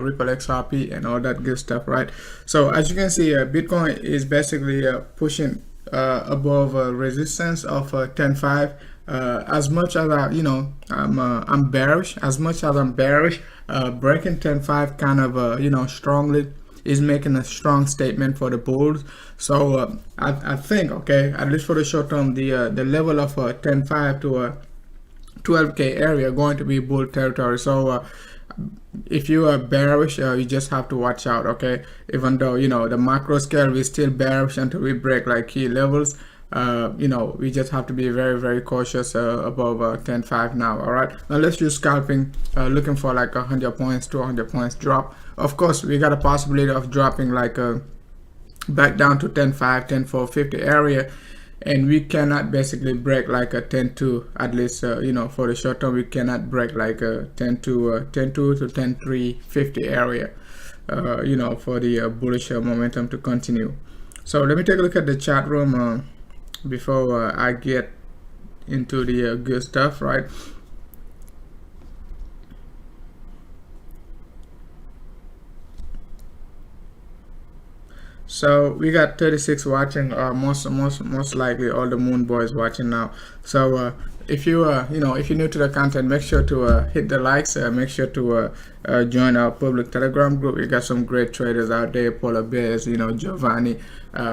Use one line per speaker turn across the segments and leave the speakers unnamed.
Ripple XRP and all that good stuff, right? So as you can see, Bitcoin is basically pushing above resistance of 10.5. As much as I'm bearish. As much as I'm bearish, breaking 10.5 kind of strongly is making a strong statement for the bulls. So I think, okay, at least for the short term, the level of 10.5 to 12K area going to be bull territory. So if you are bearish, you just have to watch out, okay? Even though the macro scale is still bearish until we break like key levels, we just have to be very cautious above 10.5 now. All right, now let's do scalping, looking for like 100 points, 200 points drop. Of course, we got a possibility of dropping like back down to 10.5, 10.450 area, and we cannot basically break like a 10.2, at least for the short term. We cannot break like a 10.2 to 10.350 area for the bullish momentum to continue. So let me take a look at the chat room before I get into the good stuff, right? So we got 36 watching, most likely all the moon boys watching now. So if you if you're new to the content, make sure to hit the likes, make sure to join our public Telegram group. We got some great traders out there, Polar Bears, Giovanni.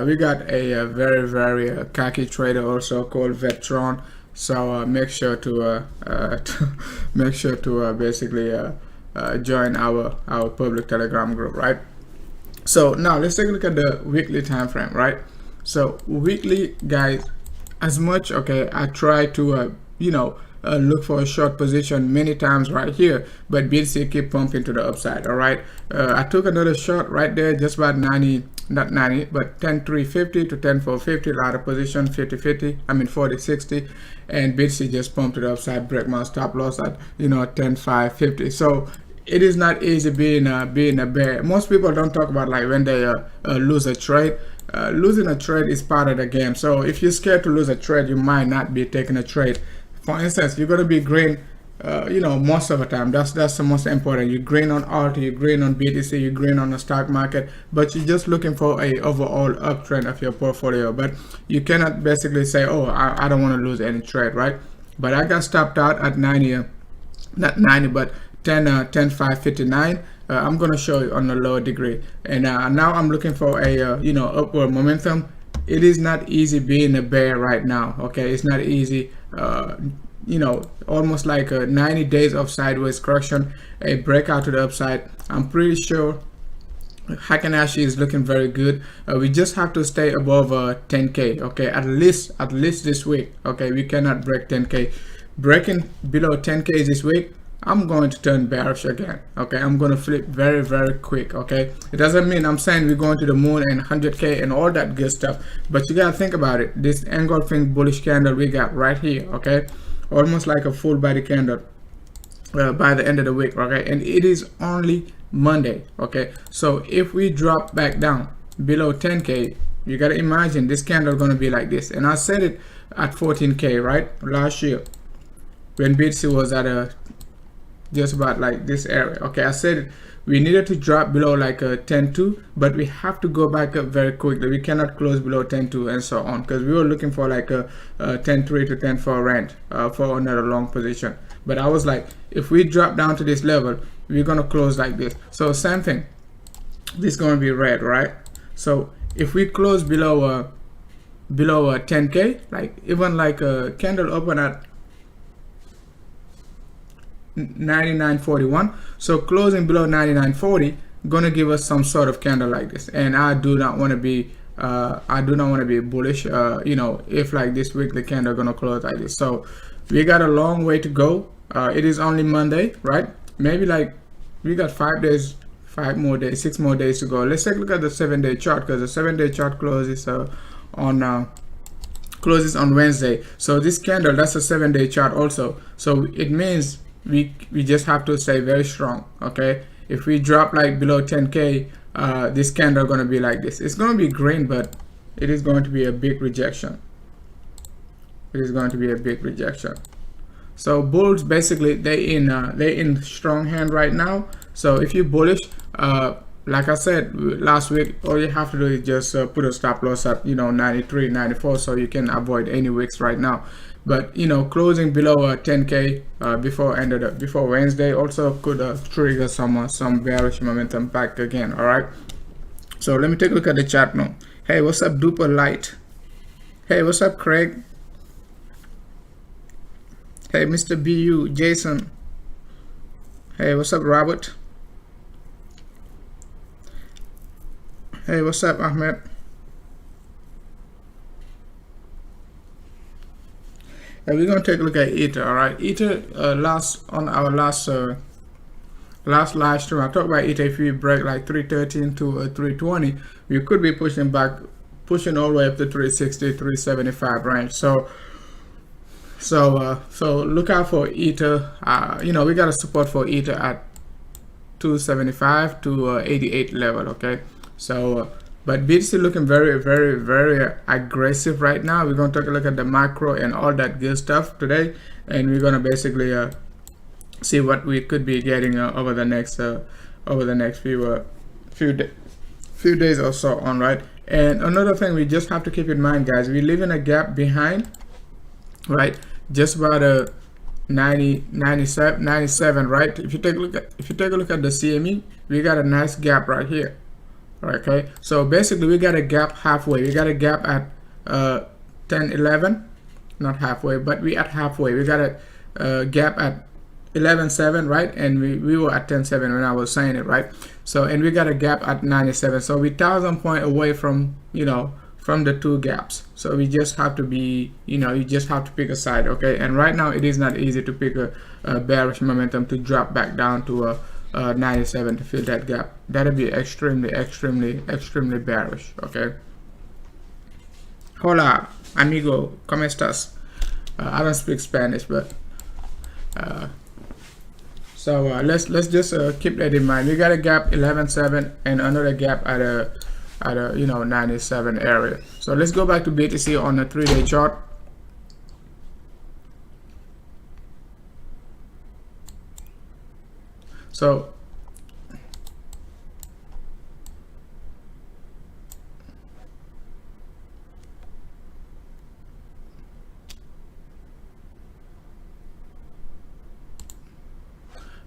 We got a very cocky trader also called Vetron. So make sure to basically join our public Telegram group, right? So now let's take a look at the weekly time frame, right? So weekly, guys, as much, okay, I try to look for a short position many times right here, but BTC keep pumping to the upside. All right, I took another short right there, just about 90, not 90, but 10.350 to 10.450, a lot of position, 50-50, I mean 40-60, and BTC just pumped to the upside, break my stop loss at 10.550. So it is not easy being a bear. Most people don't talk about like when they lose a trade. Losing a trade is part of the game. So if you're scared to lose a trade, you might not be taking a trade. For instance, you're gonna be green, most of the time. That's the most important. You green on alt, you green on BTC, you green on the stock market, but you're just looking for a overall uptrend of your portfolio. But you cannot basically say, oh, I don't want to lose any trade, right? But I got stopped out at 90, not 90, but 10.559. I'm gonna show you on a lower degree, and now I'm looking for a upward momentum. It is not easy being a bear right now, okay? It's not easy. Almost like 90 days of sideways correction, a breakout to the upside. I'm pretty sure Fibonacci is looking very good. We just have to stay above 10K, okay? At least this week, okay? We cannot break 10K. Breaking below 10K this week, I'm going to turn bearish again, okay? I'm going to flip very quick, okay? It doesn't mean I'm saying we're going to the moon and 100K and all that good stuff, but you gotta think about it. This engulfing bullish candle we got right here, okay? Almost like a full body candle by the end of the week, okay? And it is only Monday, okay? So if we drop back down below 10K, you gotta imagine this candle gonna be like this. And I said it at 14K, right? Last year when BTC was at just about like this area, okay? I said we needed to drop below like a 10.2, but we have to go back up very quickly. We cannot close below 10.2 and so on, because we were looking for like a 10.3 to 10.4 range for another long position. But I was like, if we drop down to this level, we're gonna close like this. So same thing, this is gonna be red, right? So if we close below 10K, like even like a candle open at 99.41, so closing below 99.40 gonna give us some sort of candle like this, and I do not want to be bullish if like this weekly candle gonna close like this. So we got a long way to go. It is only Monday, right? Maybe like we got 5 days, 6 more days to go. Let's take a look at the 7-day chart, because the 7-day chart closes on Wednesday. So this candle, that's a 7-day chart also, so it means we just have to stay very strong, okay? If we drop like below 10K, this candle gonna be like this. It's gonna be green, but it is going to be a big rejection. It is going to be a big rejection. So bulls basically they in strong hand right now. So if you're bullish, like I said last week, all you have to do is just put a stop loss at 93, 94, so you can avoid any wicks right now. But closing below 10k before Wednesday also could trigger some bearish momentum back again. All right, so let me take a look at the chart now. Hey, what's up, Duper Light? Hey, what's up, Craig? Hey, Mr. BU, Jason. Hey, what's up, Robert? Hey, what's up, Ahmed? And we're gonna take a look at Ether. All right, Ether. On our last live stream, I talked about Ether. If we break like 313 to 320, we could be pushing all the way up to 360, 375 range. So look out for Ether. We got a support for Ether at 275 to 88 level. Okay, so but BTC looking very, very, very aggressive right now. We're gonna take a look at the macro and all that good stuff today, and we're gonna basically see what we could be getting over the next few days or so on, right? And another thing we just have to keep in mind, guys, we live in a gap behind, right? Just about a 97, right? If you take a look at the CME, we got a nice gap right here. Okay, so basically we got a gap halfway. We got a gap at 10.11, not halfway, but we at halfway. We got a gap at 11.7, right? And we were at 10.7 when I was saying it, right? So, and we got a gap at 97. So we 1,000 point away from from the two gaps. So we just have to be, you just have to pick a side, okay? And right now it is not easy to pick a bearish momentum to drop back down to 97 to fill that gap. That'll be extremely bearish. Okay, hola amigo, ¿cómo estás? I don't speak Spanish, but let's just keep that in mind. We got a gap 11.7 and another gap at a 97 area. So let's go back to BTC on a 3-day chart. So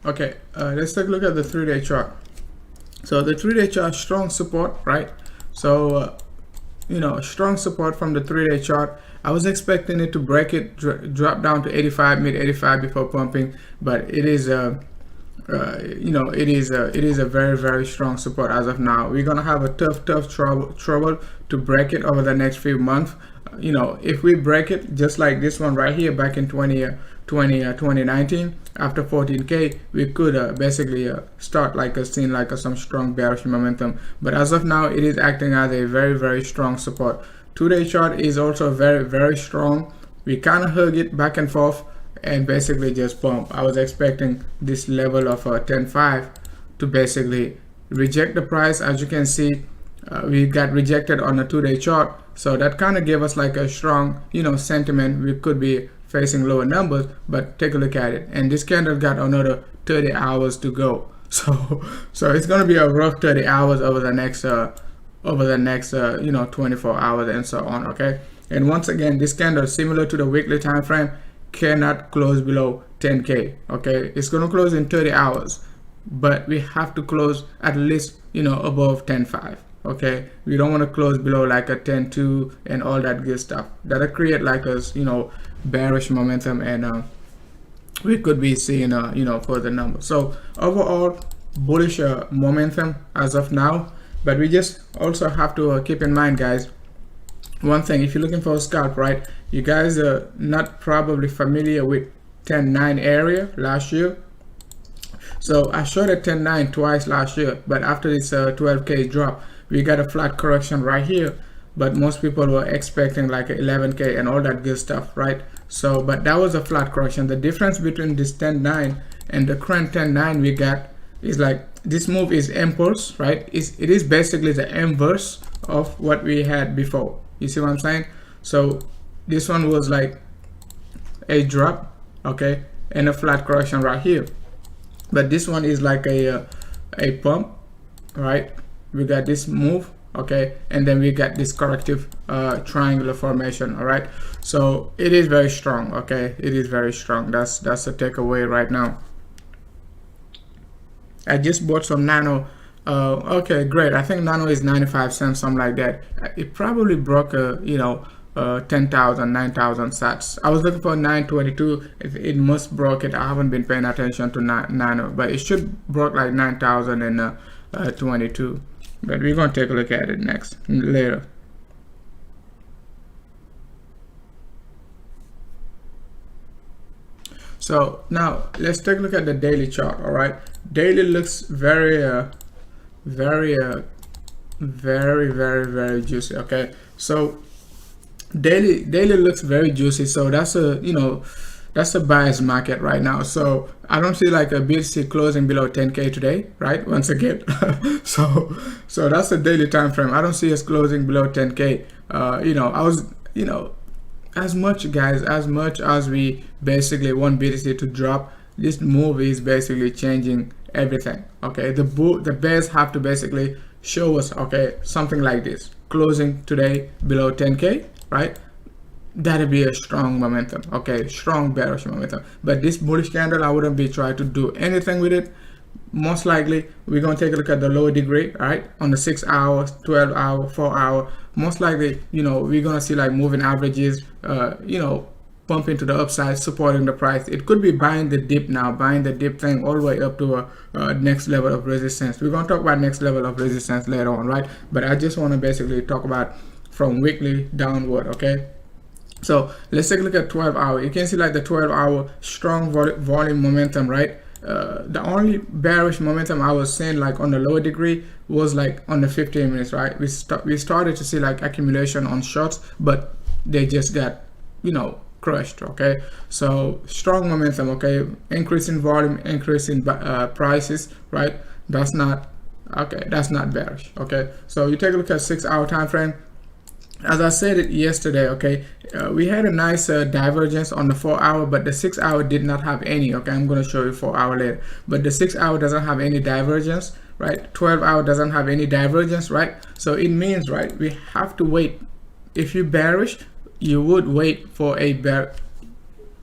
okay, let's take a look at the 3-day chart. So the 3-day chart, strong support, right? So strong support from the 3-day chart. I was expecting it to break it, drop down to 85, mid 85 before pumping, but it is it is a very, very strong support as of now. We're gonna have a tough trouble to break it over the next few months. If we break it just like this one right here back in 2019 after 14k, we could basically start seeing some strong bearish momentum. But as of now, it is acting as a very, very strong support. 2-day chart is also very, very strong. We kind of hug it back and forth and basically just pump. I was expecting this level of 10.5 to basically reject the price. As you can see, we got rejected on the 2-day chart, so that kind of gave us like a strong sentiment. We could be facing lower numbers, but take a look at it, and this candle got another 30 hours to go. So it's going to be a rough 30 hours over the next 24 hours and so on. Okay, and once again, this candle, similar to the weekly time frame, cannot close below 10k. Okay, it's going to close in 30 hours, but we have to close at least above 10.5. okay, we don't want to close below like a 10.2 and all that good stuff. That'll create like a bearish momentum, and we could be seeing further numbers. So overall, bullish momentum as of now, but we just also have to keep in mind, guys, one thing. If you're looking for a scalp, right, you guys are not probably familiar with 10.9 area last year. So I showed a 10.9 twice last year, but after this 12k drop, we got a flat correction right here. But most people were expecting like 11k and all that good stuff, right? So, but that was a flat correction. The difference between this 10.9 and the current 10.9 we got is like, this move is impulse, right? It is basically the inverse of what we had before. You see what I'm saying? So this one was like a drop, okay, and a flat correction right here. But this one is like a a pump, right? We got this move, okay, and then we got this corrective triangular formation. All right, so it is very strong. Okay, it is very strong. That's a takeaway right now. I just bought some nano. Okay, great. I think nano is 95 cents, something like that. It probably broke a 10,000, 9,000 sats. I was looking for 922. It must broke it. I haven't been paying attention to nano, but it should broke like 9,022. But we're gonna take a look at it next later. So now let's take a look at the daily chart. All right, daily looks very juicy. Okay, so daily looks very juicy. So that's that's a buyer's market right now. So I don't see like a BTC closing below 10K today, right? Once again, so that's the daily time frame. I don't see us closing below 10K. As much as we basically want BTC to drop, this move is basically changing everything. Okay, the bears have to basically show us, okay, something like this, closing today below 10K, right? That'll be a strong momentum. Okay, strong bearish momentum. But this bullish candle, I wouldn't be trying to do anything with it. Most likely we're going to take a look at the lower degree, all right, on the 6 hour, 12 hour, 4 hour. Most likely, we're going to see like moving averages pump into the upside, supporting the price. It could be buying the dip now, buying the dip thing all the way up to a next level of resistance. We're going to talk about next level of resistance later on, right? But I just want to basically talk about from weekly downward. Okay, so let's take a look at 12 hour. You can see like the 12 hour strong volume momentum, right? The only bearish momentum I was seeing like on the lower degree was like on the 15 minutes, right? We started to see like accumulation on shorts, but they just got crushed. Okay, so strong momentum. Okay, increase in volume, increase in prices, right? That's not bearish. Okay, so you take a look at 6 hour time frame. As I said it yesterday, okay, we had a nice divergence on the 4 hour, but the 6 hour did not have any. Okay, I'm going to show you 4 hour later, but the 6 hour doesn't have any divergence, right? 12 hour doesn't have any divergence, right? So it means, right, we have to wait. If you're bearish, you would wait for a bear.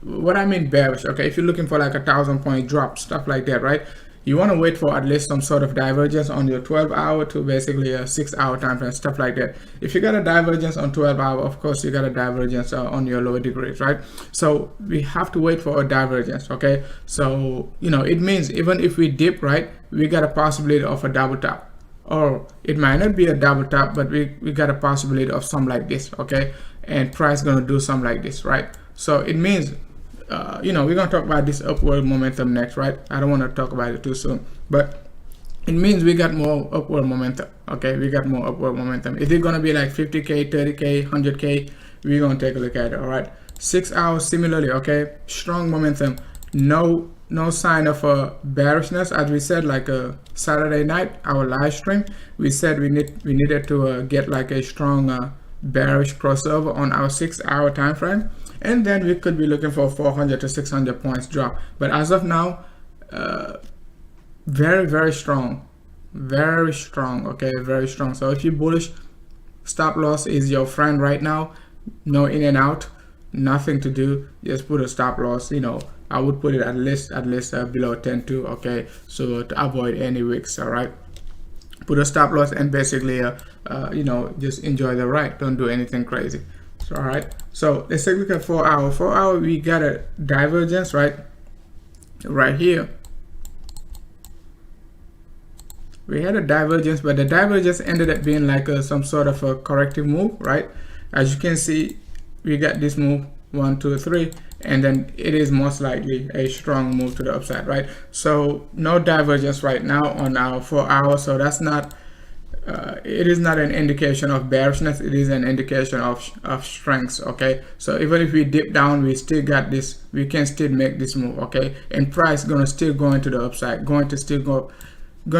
What I mean bearish, okay, if you're looking for like 1,000-point drop, stuff like that, right? You want to wait for at least some sort of divergence on your 12 hour to basically a 6 hour time frame, stuff like that. If you got a divergence on 12 hour, of course you got a divergence on your lower degrees, right? So we have to wait for a divergence. Okay, so it means even if we dip, right, we got a possibility of a double top, or it might not be a double top, but we got a possibility of something like this. Okay, and price gonna do something like this, right? So it means we're gonna talk about this upward momentum next, right? I don't want to talk about it too soon, but it means we got more upward momentum. Okay, we got more upward momentum. Is it gonna be like 50K, 30K, 100K? We're gonna take a look at it. All right, 6 hours similarly. Okay, strong momentum. No sign of bearishness. As we said, like a Saturday night, our live stream, we said we needed to get like a strong bearish crossover on our 6 hour time frame, and then we could be looking for 400 to 600 points drop. But as of now, very strong, very strong. Okay, very strong. So if you're bullish, stop loss is your friend right now. No in and out, nothing to do, just put a stop loss. I would put it at least below 10.2. Okay, so to avoid any wicks. All right, put a stop loss and basically just enjoy the ride. Don't do anything crazy. So, all right, so let's take a look at 4 hour. 4 hour, we got a divergence right here. We had a divergence, but the divergence ended up being like some sort of a corrective move, right? As you can see, we got this move 1, 2, 3, and then it is most likely a strong move to the upside, right? So no divergence right now on our 4 hour. So that's not it is not an indication of bearishness. It is an indication of strengths. Okay, so even if we dip down, we still got this, we can still make this move. Okay, and price gonna still go into the upside, gonna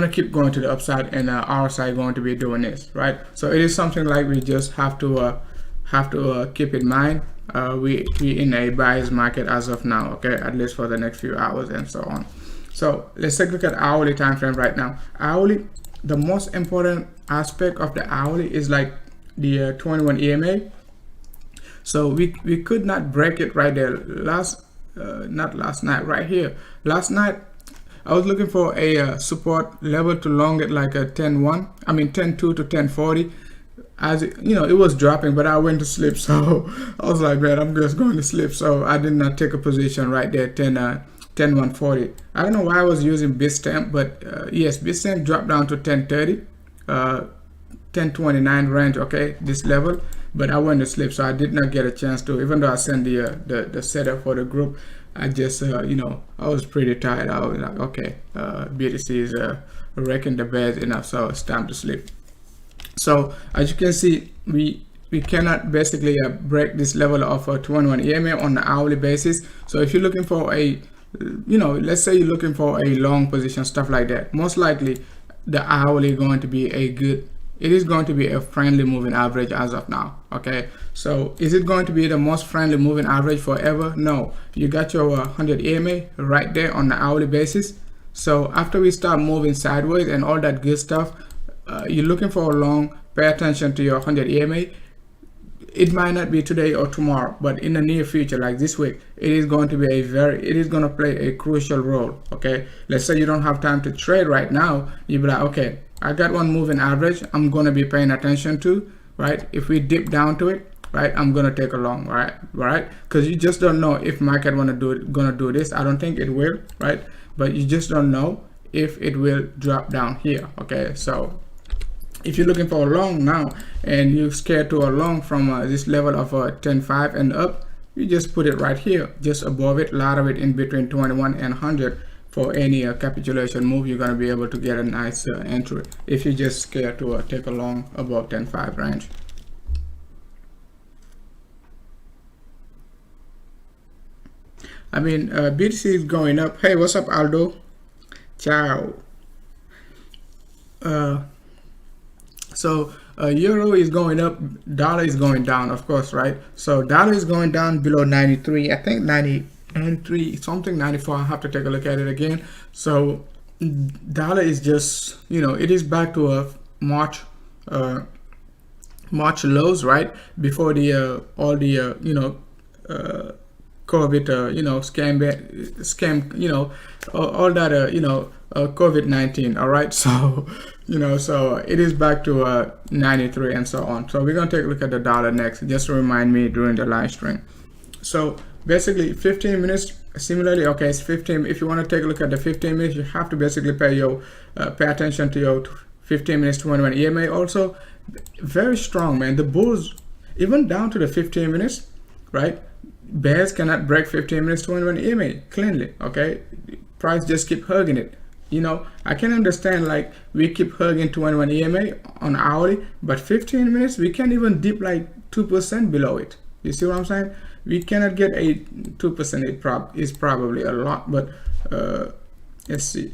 keep going to the upside, and our side going to be doing this, right? So it is something like we just have to keep in mind. We in a buyer's market as of now. Okay, at least for the next few hours and so on. So let's take a look at hourly time frame right now. Hourly, the most important aspect of the hourly is like the 21 EMA. So we could not break it right there not last night, right here. Last night I was looking for a support level to long it like a 10-1, I mean 10-2 to 10-40. As you know, it was dropping, but I went to sleep, so I was like, man, I'm just going to sleep. So I did not take a position right there, 10-140. I don't know why I was using Bitstamp, but yes, Bitstamp dropped down to 1030, 1029 range, okay, this level. But I went to sleep, so I did not get a chance to, even though I sent the setup for the group. I just you know, I was pretty tired. I was like, okay, BTC is wrecking the bed enough, so it's time to sleep. So as you can see, we cannot basically break this level of 21 EMA on an hourly basis. So if you're looking for a, you know, let's say you're looking for a long position, stuff like that, most likely the hourly going to be a good, it is going to be a friendly moving average as of now. Okay, so is it going to be the most friendly moving average forever? No. You got your 100 EMA right there on the hourly basis. So after we start moving sideways and all that good stuff, you're looking for a long, pay attention to your 100 EMA. It might not be today or tomorrow, but in the near future, like this week, it is going to be it is going to play a crucial role. Okay, let's say you don't have time to trade right now. You be like, okay, I got one moving average I'm going to be paying attention to, right? If we dip down to it, right, I'm going to take a long, right? Because you just don't know if market gonna do this. I don't think it will, right? But you just don't know if it will drop down here. Okay, so if you're looking for a long now and you're scared to a long from this level of 10.5 and up, you just put it right here, just above it, ladder it in between 21 and 100 for any capitulation move. You're going to be able to get a nice entry if you're just scared to take a long above 10.5 range. I mean, BTC is going up. Hey, what's up, Aldo? Ciao. So euro is going up, dollar is going down, of course, right? So dollar is going down below 93, I think 93 something, 94. I have to take a look at it again. So dollar is just, you know, it is back to a March lows, right? Before the all the you know, COVID, you know, scam, you know, all that, you know, COVID-19. All right, so you know, so it is back to 93 and so on. So we're gonna take a look at the dollar next, just to remind me during the live stream. So basically 15 minutes similarly. Okay, it's 15. If you want to take a look at the 15 minutes, you have to basically pay attention to your 15 minutes 21 EMA. Also very strong, man. The bulls, even down to the 15 minutes, right? Bears cannot break 15 minutes 21 EMA cleanly. Okay, price just keep hugging it. You know, I can understand like we keep hugging 21 EMA on hourly, but 15 minutes we can't even dip like 2% below it. You see what I'm saying? We cannot get a 2%. It is probably a lot, but let's see,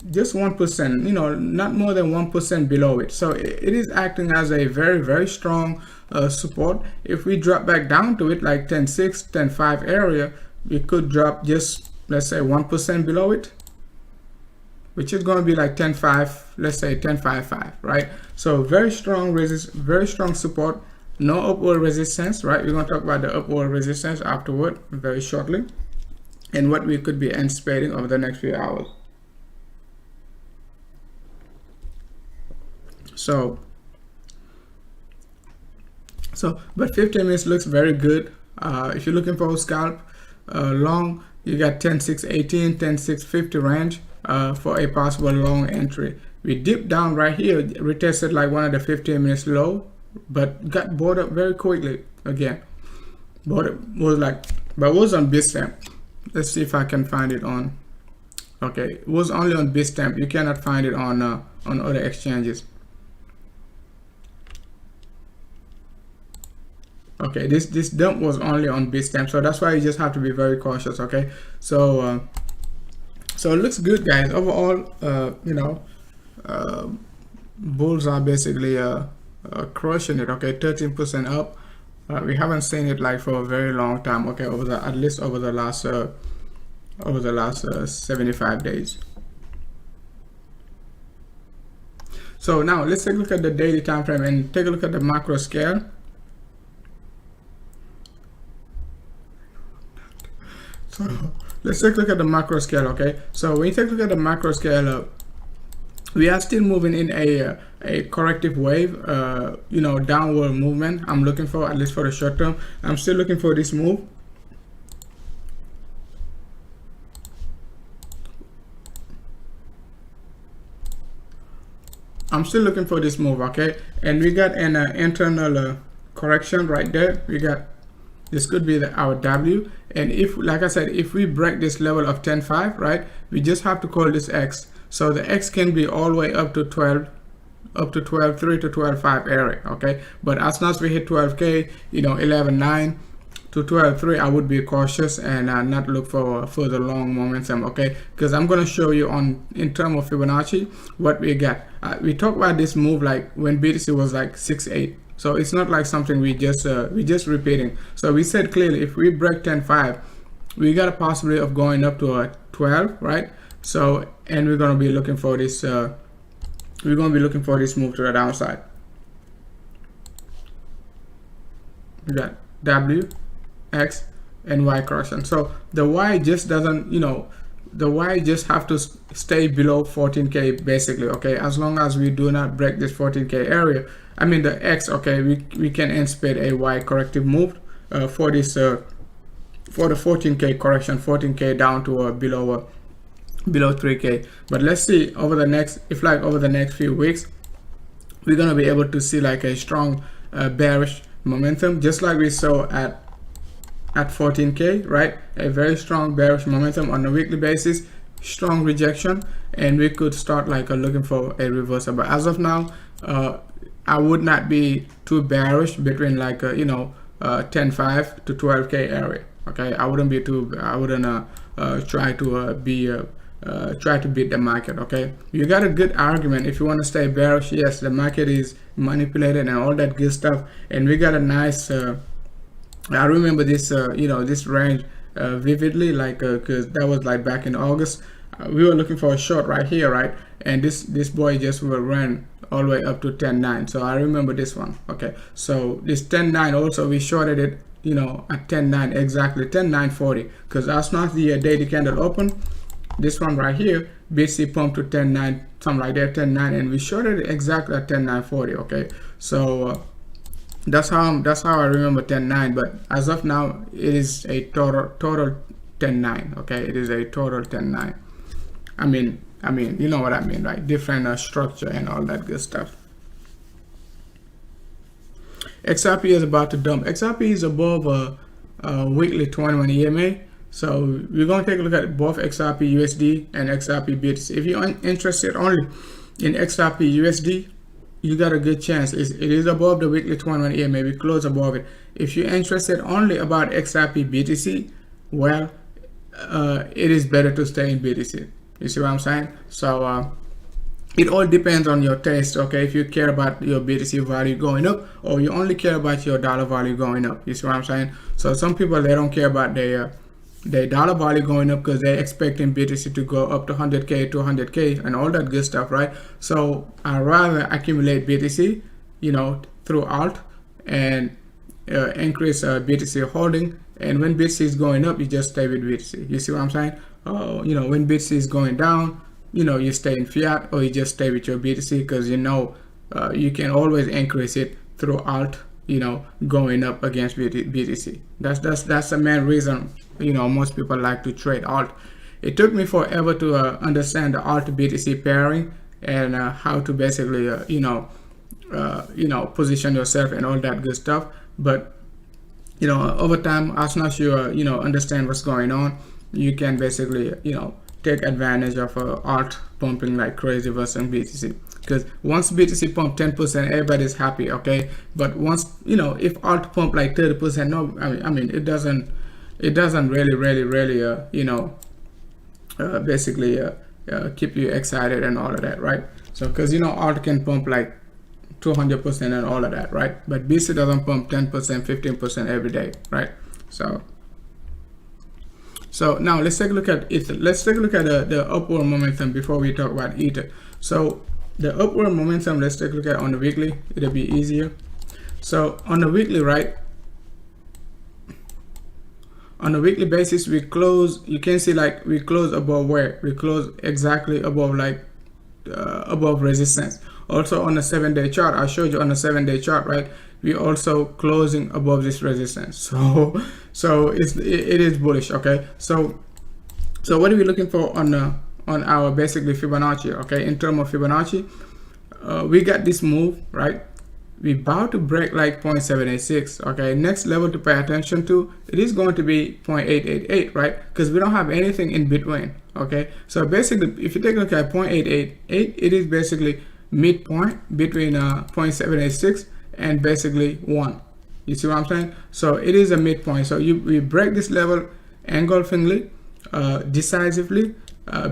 just 1%, you know, not more than 1% below it. So it is acting as a very, very strong support. If we drop back down to it like 10.6, 10.5 area, we could drop just, let's say, 1% below it, which is going to be like 10.5, let's say 10.55, right? So very strong very strong support, no upward resistance, right? We're going to talk about the upward resistance afterward very shortly, and what we could be anticipating over the next few hours. So but 15 minutes looks very good. If you're looking for a scalp long, you got 10.618, 10.650 range for a possible long entry. We dipped down right here, retested like one of the 15 minutes low, but got bought up very quickly again. But it was on Bitstamp. Let's see if I can find it on. Okay, it was only on Bitstamp. You cannot find it on other exchanges. Okay, this dump was only on Bitstamp, so that's why you just have to be very cautious. Okay, so it looks good, guys. Overall, you know, bulls are basically crushing it. Okay, 13% up. We haven't seen it like for a very long time. Okay, at least over the last over the last 75 days. So now let's take a look at the daily time frame and take a look at the macro scale. So let's take a look at the macro scale. Okay, so when you take a look at the macro scale, we are still moving in a corrective wave, you know, downward movement. I'm looking for, at least for the short term, I'm still looking for this move. I'm still looking for this move, okay? And we got an internal correction right there. We got, this could be our W. And if, like I said, if we break this level of 10.5, right, we just have to call this X. So the X can be all the way up to 12, up to 12.3 to 12.5 area, okay? But as soon as we hit 12K, you know, 11.9 to 12.3, I would be cautious and not look for further long momentum, okay? Because I'm gonna show you on, in terms of Fibonacci, what we got. We talked about this move like when BTC was like 6.8. So it's not like something we just repeating. So we said clearly, if we break 10.5, we got a possibility of going up to a 12, right? So, and we're gonna be looking for this. We're gonna be looking for this move to the downside. We got W, X, and Y correction. So the Y just doesn't, you know, the Y just have to stay below 14K basically, okay? As long as we do not break this 14K area, I mean the X, okay, we can anticipate a Y corrective move for this for the 14K correction, 14K down to below 3K. But let's see over the next, if like over the next few weeks, we're gonna be able to see like a strong bearish momentum, just like we saw at 14K, right? A very strong bearish momentum on a weekly basis, strong rejection, and we could start like looking for a reversal. But as of now, I would not be too bearish between like you know 10.5 to 12K area. Okay, I wouldn't be too. I wouldn't try to try to beat the market. Okay, you got a good argument if you want to stay bearish. Yes, the market is manipulated and all that good stuff, and we got a nice. I remember this, you know, this range vividly, like because that was like back in August. We were looking for a short right here, right? And this boy just ran all the way up to 10.9. So I remember this one. Okay, so this 10.9 also we shorted it, you know, at 10.9 exactly, 10.940. Because as soon as the daily candle open, this one right here, BTC pumped to 10.9, something like that, 10.9, and we shorted it exactly at 10.940. Okay, so. That's how I remember 10.9, but as of now it is a total 10.9. Okay, it is a total 10.9. I mean you know what I mean, right? Different structure and all that good stuff. XRP is about to dump. XRP is above weekly 21 EMA. So we're gonna take a look at both XRP USD and XRP BTC. If you're interested only in XRP USD, you got a good chance. It is above the weekly 21 EMA, maybe close above it. If you're interested only about XRP BTC, well, it is better to stay in BTC. You see what I'm saying? So it all depends on your taste, okay? If you care about your BTC value going up, or you only care about your dollar value going up. You see what I'm saying? So some people, they don't care about their dollar value going up because they're expecting BTC to go up to 100K, 200K, and all that good stuff, right? So I'd rather accumulate BTC, you know, through alt and increase BTC holding. And when BTC is going up, you just stay with BTC. You see what I'm saying? You know, when BTC is going down, you know, you stay in fiat, or you just stay with your BTC because you know you can always increase it through alt, you know, going up against BTC. That's the main reason, you know, most people like to trade alt. It took me forever to understand the alt BTC pairing and how to basically you know, position yourself and all that good stuff. But you know, over time, as soon as you you know, understand what's going on, you can basically, you know, take advantage of alt pumping like crazy versus BTC. Because once BTC pump 10%, everybody's happy, okay? But once, you know, if alt pump like 30%, no, I mean, it doesn't really, you know, basically keep you excited and all of that, right? So, because, you know, alt can pump like 200% and all of that, right? But BTC doesn't pump 10%, 15% every day, right? So So now let's take a look at Ether. Let's take a look at the upward momentum before we talk about Ether. So the upward momentum, let's take a look at on the weekly. It'll be easier. So on the weekly, right? On a weekly basis, we close, you can see like we close above where? We close exactly above like above resistance. Also on the 7-day chart, I showed you on the 7-day chart, right? We also closing above this resistance. So it is bullish, okay? So what are we looking for on our basically Fibonacci, okay? In terms of Fibonacci, we got this move, right? We about to break like 0.786, okay? Next level to pay attention to, it is going to be 0.888, right? Because we don't have anything in between, okay? So basically, if you take a look at 0.888, it is basically midpoint between 0.786 and basically 1. You see what I'm saying? So it is a midpoint. So we break this level engulfingly, decisively,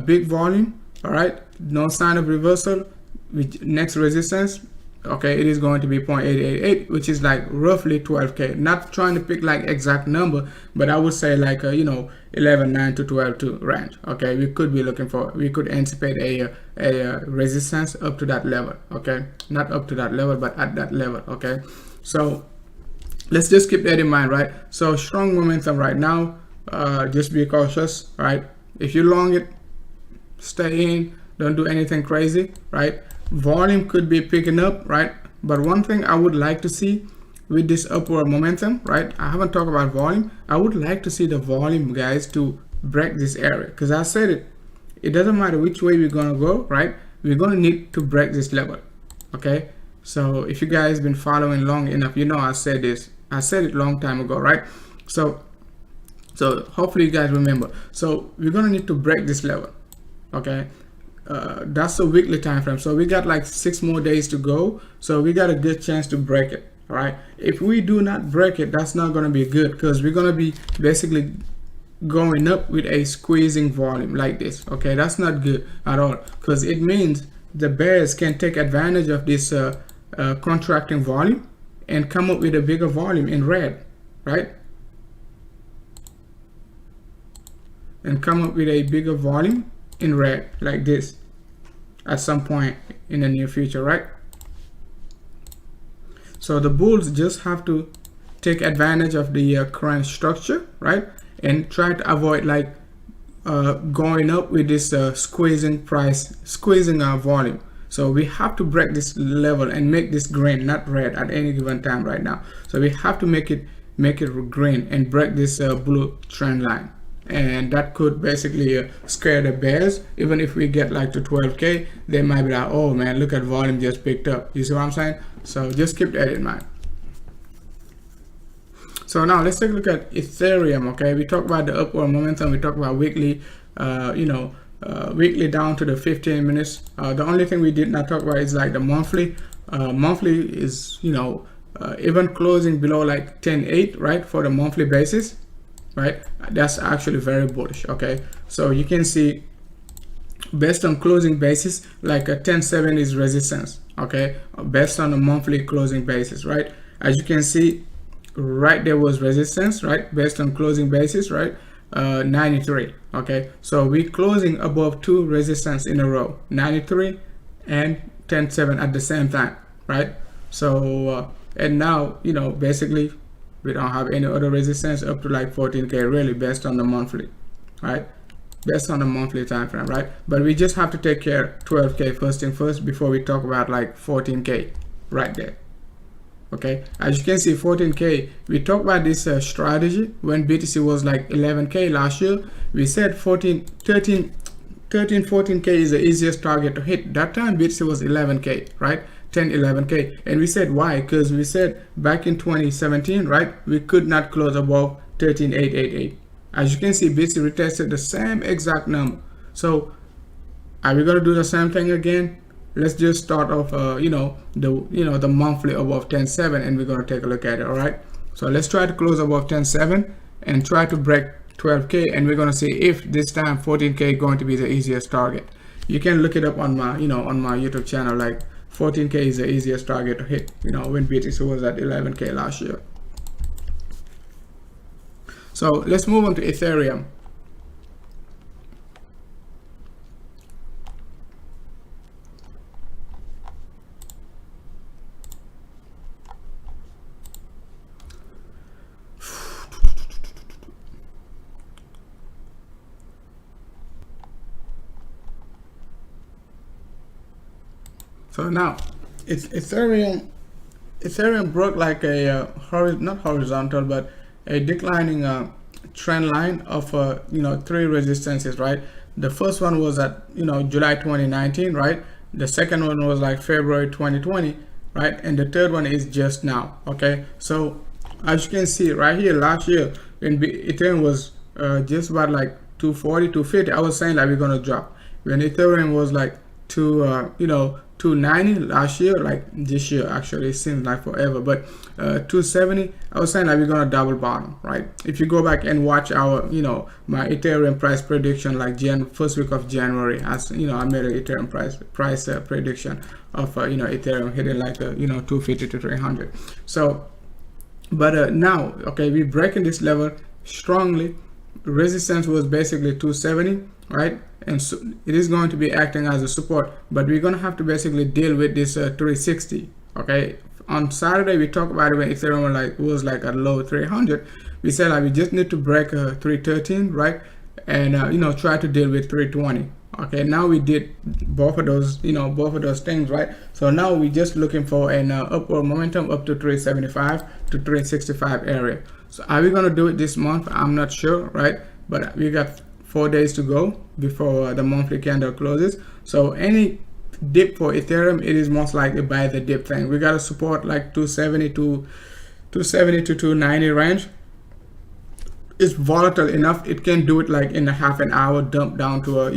big volume, all right? No sign of reversal. With next resistance, okay, it is going to be 0.888, which is like roughly 12K. Not trying to pick like exact number, but I would say like 11.9 to 12.2 range. Okay, we could be looking for, we could anticipate a resistance up to that level. Okay, not up to that level, but at that level. Okay, so let's just keep that in mind, right? So strong momentum right now. Just be cautious, right? If you long it, stay in. Don't do anything crazy, right? Volume could be picking up, right? But one thing I would like to see with this upward momentum, right? I haven't talked about volume. I would like to see the volume, guys, to break this area, because I said it doesn't matter which way we're gonna go, right? We're gonna need to break this level. Okay, so if you guys been following long enough, you know I said this. I said it long time ago, right? So hopefully you guys remember. So we're gonna need to break this level. Okay, that's the weekly time frame. So we got like 6 more days to go, so we got a good chance to break it. All right, if we do not break it, that's not going to be good, because we're going to be basically going up with a squeezing volume like this. Okay, that's not good at all, because it means the bears can take advantage of this contracting volume and come up with a bigger volume in red, right? And come up with a bigger volume in red like this at some point in the near future, right? So the bulls just have to take advantage of the current structure, right? And try to avoid like going up with this squeezing our volume. So we have to break this level and make this green, not red, at any given time right now. So we have to make it green and break this blue trend line. And that could basically scare the bears. Even if we get like to 12K, they might be like, oh man, look at volume just picked up. You see what I'm saying? So just keep that in mind. So now let's take a look at Ethereum. Okay, we talked about the upward momentum. We talked about weekly, weekly down to the 15 minutes. The only thing we did not talk about is like the monthly. Monthly is, even closing below like 10.8, right, for the monthly basis. Right, that's actually very bullish. Okay, so you can see based on closing basis, like a 10.7 is resistance. Okay, based on a monthly closing basis, right? As you can see, right there was resistance, right, based on closing basis, right? 93. Okay, so we closing above 2 resistance in a row, 93 and 10.7 at the same time, right? So and now basically we don't have any other resistance up to like 14K really, based on the monthly, right? Based on the monthly time frame, right? But we just have to take care 12K first thing first before we talk about like 14K right there. Okay, as you can see, 14K, we talked about this strategy when BTC was like 11K last year. We said 14K is the easiest target to hit. That time BTC was 11K, right? 11K, and we said why? Because we said back in 2017, right, we could not close above 13.888. As you can see, BTC retested the same exact number. So are we gonna do the same thing again? Let's just start off the monthly above 10.7, and we're gonna take a look at it. All right, so let's try to close above 10.7 and try to break 12K, and we're gonna see if this time 14K is going to be the easiest target. You can look it up on my on my YouTube channel. Like 14K is the easiest target to hit, when BTC was at 11K last year. So let's move on to Ethereum. So now it's Ethereum broke like a not horizontal but a declining trend line of three resistances, right? The first one was at July 2019, right? The second one was like February 2020, right? And the third one is just now. Okay, so as you can see right here, last year when Ethereum was just about like 240 250, I was saying that we're gonna drop. When Ethereum was like 290 last year, like this year actually it seems like forever, but 270, I was saying that we're gonna double bottom, right? If you go back and watch our my Ethereum price prediction, like first week of January, as I made an Ethereum price prediction of Ethereum hitting like 250 to 300. So but now, okay, we're breaking this level strongly. Resistance was basically 270, right? And so it is going to be acting as a support, but we're going to have to basically deal with this 360. Okay, on Saturday we talked about it when Ethereum was like at low 300. We said like we just need to break 313, right? And try to deal with 320. Okay, now we did both of those things, right? So now we're just looking for an upward momentum up to 375 to 365 area. So are we going to do it this month? I'm not sure, right? But we got 4 days to go before the monthly candle closes. So any dip for Ethereum, it is most likely by the dip thing. We got to support like 270 to 290 range. It's volatile enough, it can do it like in a half an hour, dump down to a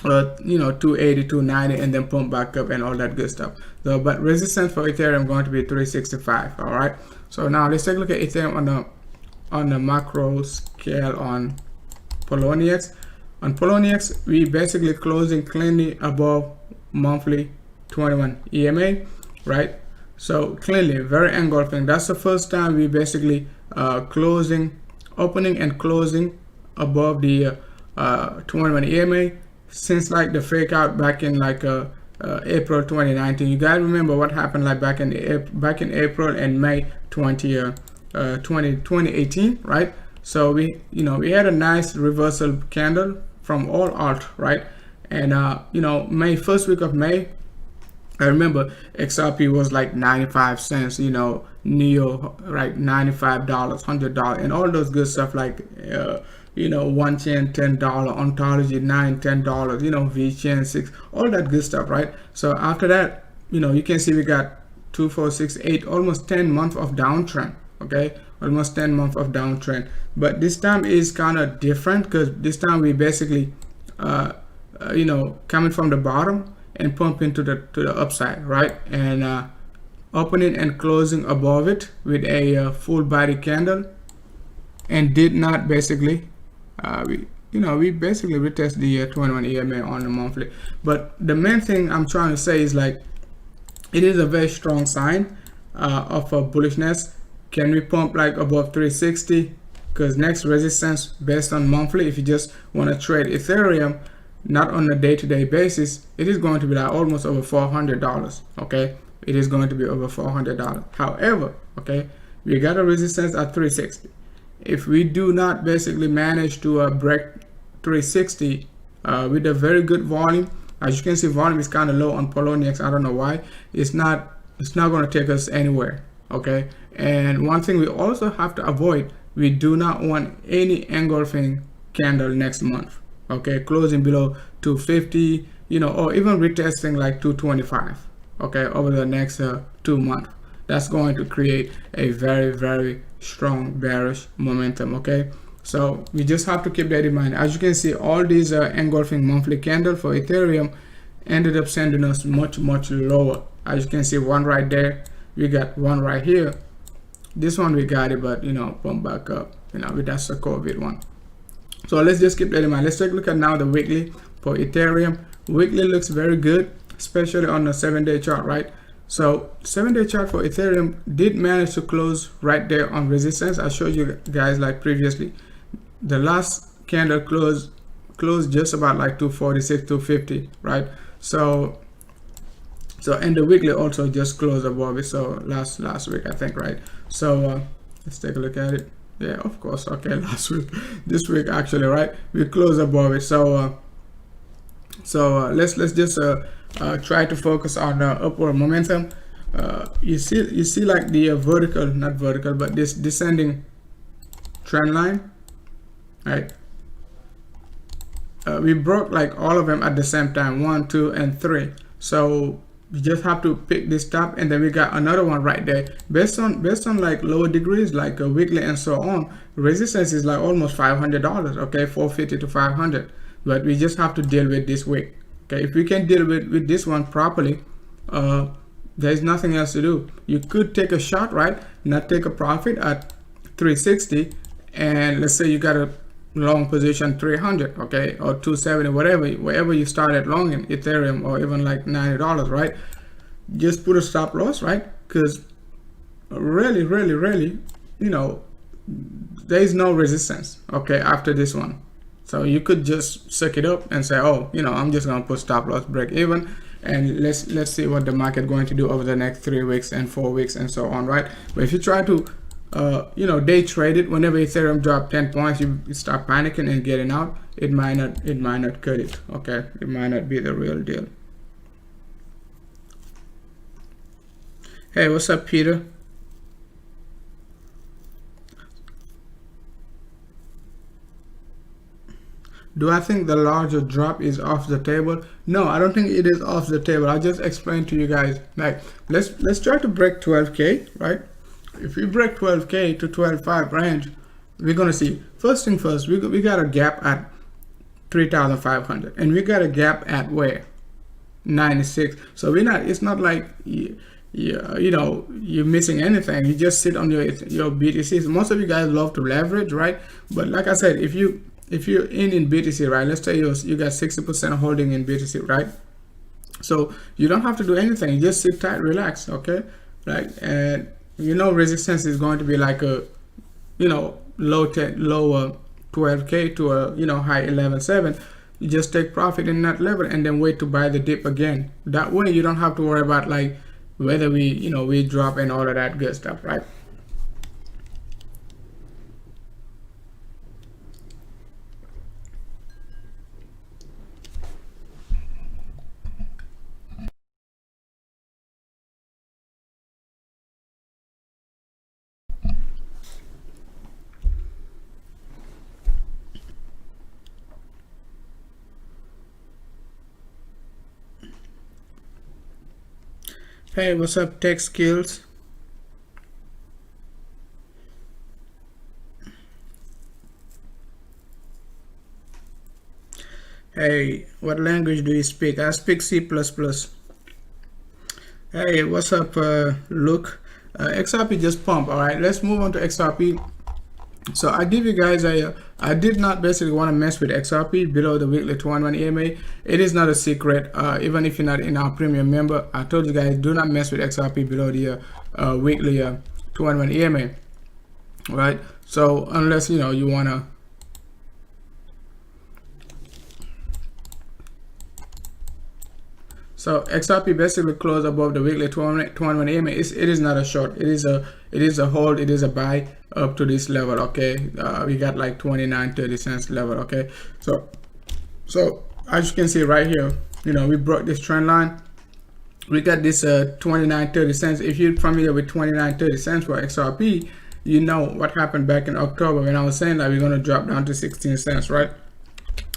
280 290 and then pump back up and all that good stuff. So but resistance for Ethereum going to be 365. All right, so now let's take a look at Ethereum on the macro scale on Poloniex. On Poloniex, we basically closing cleanly above monthly 21 EMA, right? So cleanly, very engulfing. That's the first time we basically opening and closing above the 21 EMA since like the fake out back in like April 2019. You guys remember what happened like back in April and May 2018, right? So we had a nice reversal candle from all alt, right? And first week of May, I remember XRP was like 95 cents, Neo, right, $95, $100, and all those good stuff like 110, $10, Ontology, $9, $10, VChain 6, all that good stuff, right? So after that, you can see we got 2, 4, 6, 8, almost 10 months of downtrend. Okay, almost 10 months of downtrend. But this time is kind of different because this time we basically coming from the bottom and pumping to the upside, right? And opening and closing above it with a full body candle, and did not basically we basically retest the 21 EMA on the monthly. But the main thing I'm trying to say is like it is a very strong sign of a bullishness. Can we pump like above 360? Because next resistance based on monthly, if you just want to trade Ethereum not on a day-to-day basis, it is going to be like almost over $400. Okay, it is going to be over $400. However, okay, we got a resistance at 360. If we do not basically manage to break 360 with a very good volume, as you can see, volume is kind of low on Poloniex. I don't know why. It's not going to take us anywhere. Okay, and one thing we also have to avoid, we do not want any engulfing candle next month. Okay, closing below 250, or even retesting like 225. Okay, over the next 2 months. That's going to create a very, very strong bearish momentum. Okay, so we just have to keep that in mind. As you can see, all these engulfing monthly candle for Ethereum ended up sending us much lower. As you can see, one right there, we got one right here. This one we got it, but pump back up, that's the COVID one. So let's just keep that in mind. Let's take a look at now the weekly for Ethereum. Weekly looks very good, especially on the 7-day chart, right? So 7-day chart for Ethereum did manage to close right there on resistance. I showed you guys like previously. The last candle closed just about like 246, 250, right? So and the weekly also just closed above it. So last week, I think, right? So let's take a look at it. Yeah, of course. Okay, last week, this week actually, right? We closed above it. So let's just try to focus on upward momentum. You see like the vertical, not vertical, but this descending trend line, right? We broke like all of them at the same time, 1, 2, and 3. So you just have to pick this top, and then we got another one right there. Based on like lower degrees, like a weekly and so on, resistance is like almost $500. Okay, 450 to 500. But we just have to deal with this week. Okay, if we can deal with this one properly, there's nothing else to do. You could take a shot, right? Not take a profit at 360, and let's say you got a long position 300, okay, or 270, wherever you started long in Ethereum, or even like $90, right? Just put a stop loss, right? Because really, you know, there is no resistance, okay, after this one. So you could just suck it up and say, oh, you know, I'm just gonna put stop loss, break even, and let's see what the market going to do over the next 3 weeks and 4 weeks and so on, right? But if you try to you know, day trade it, whenever Ethereum drop 10 points, you start panicking and getting out, it might not cut it, okay? It might not be the real deal. Hey, what's up, Peter? Do I think the larger drop is off the table? No, I don't think it is off the table. I just explained to you guys, like, let's try to break 12K, right? If we break 12K to 12.5 range, we're gonna see, first thing first, we got a gap at 3,500, and we got a gap at where? 96. So it's not like you know, you're missing anything. You just sit on your BTCs. Most of you guys love to leverage, right? But like I said, if you're in BTC, right? Let's say you got 60% holding in BTC, right? So you don't have to do anything. You just sit tight, relax, okay? Right? And you know, resistance is going to be like a, you know, lower 12K to a, you know, high 11.7. You just take profit in that level and then wait to buy the dip again. That way you don't have to worry about like whether we drop and all of that good stuff, right? Hey, what's up, Tech Skills? Hey, what language do you speak? I speak C++. Hey, what's up, Luke? XRP just pumped. All right, let's move on to XRP. So I give you guys I did not basically want to mess with XRP below the weekly 211 EMA. It is not a secret. Even if you're not in our premium member, I told you guys, do not mess with XRP below the weekly 211 EMA, right? So unless, you know, you want to So XRP basically closed above the weekly 211 EMA. It is not a short. It is a hold. It is a buy up to this level. Okay, we got like 29.30 cents level. Okay, so as you can see right here, you know, we broke this trend line. We got this 29.30 cents. If you're familiar with 29.30 cents for XRP, you know what happened back in October when I was saying that we're gonna drop down to 16 cents, right?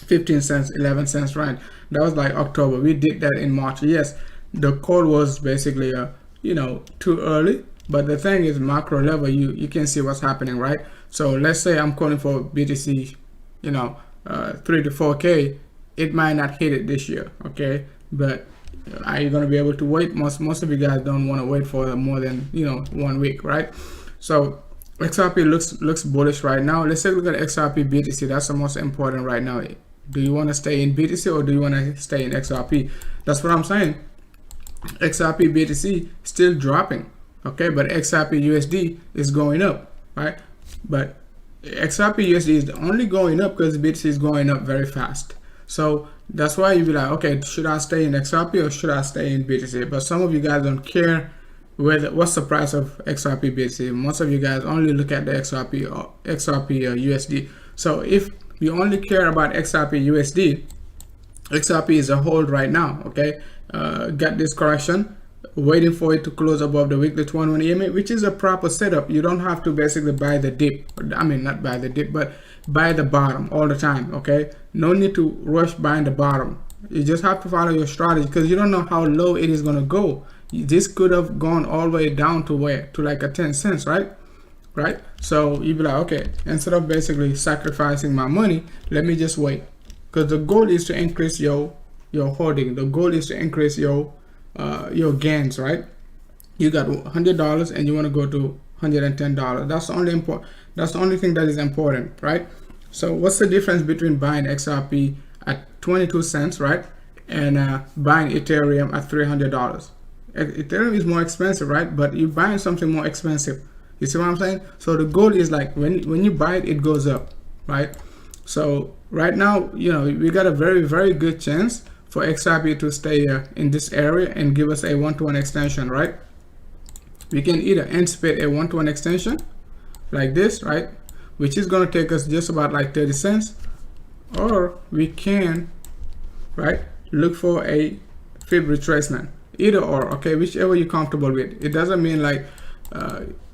15 cents, 11 cents, right? That was like October. We did that in March. Yes, the call was basically you know, too early, but the thing is, macro level, you can see what's happening, right? So let's say I'm calling for BTC, you know, 3 to 4K. It might not hit it this year, okay? But are you going to be able to wait? Most of you guys don't want to wait for more than, you know, 1 week, right? So XRP looks bullish right now. Let's take a look at XRP BTC. That's the most important right now. Do you want to stay in BTC or do you want to stay in XRP? That's what I'm saying. XRP BTC still dropping, okay, but XRP USD is going up, right? But XRP USD is only going up because BTC is going up very fast. So that's why you be like, okay, should I stay in XRP or should I stay in BTC? But some of you guys don't care what's the price of XRP BTC. Most of you guys only look at the XRP USD. So if you only care about XRP USD, XRP is a hold right now. Okay, got this correction, waiting for it to close above the weekly 21 EMA, which is a proper setup. You don't have to basically buy the dip. I mean, not buy the dip, but buy the bottom all the time. Okay, no need to rush buying the bottom. You just have to follow your strategy, because you don't know how low it is gonna go. This could have gone all the way down to where? To like a 10 cents, right? Right? So you'd be like, okay, instead of basically sacrificing my money, let me just wait. Because the goal is to increase your holding. The goal is to increase your gains, right? You got $100 and you want to go to $110. That's the only important. That's the only thing that is important, right? So what's the difference between buying XRP at 22 cents, right, and buying Ethereum at $300? Ethereum is more expensive, right? But you're buying something more expensive. You see what I'm saying? So the goal is like when you buy it, it goes up, right? So right now, you know, we got a very, very good chance for XRP to stay in this area and give us a one-to-one extension, right? We can either anticipate a one-to-one extension like this, right, which is going to take us just about like 30 cents, or we can, right, look for a fib retracement. Either or, okay, whichever you're comfortable with. It doesn't mean like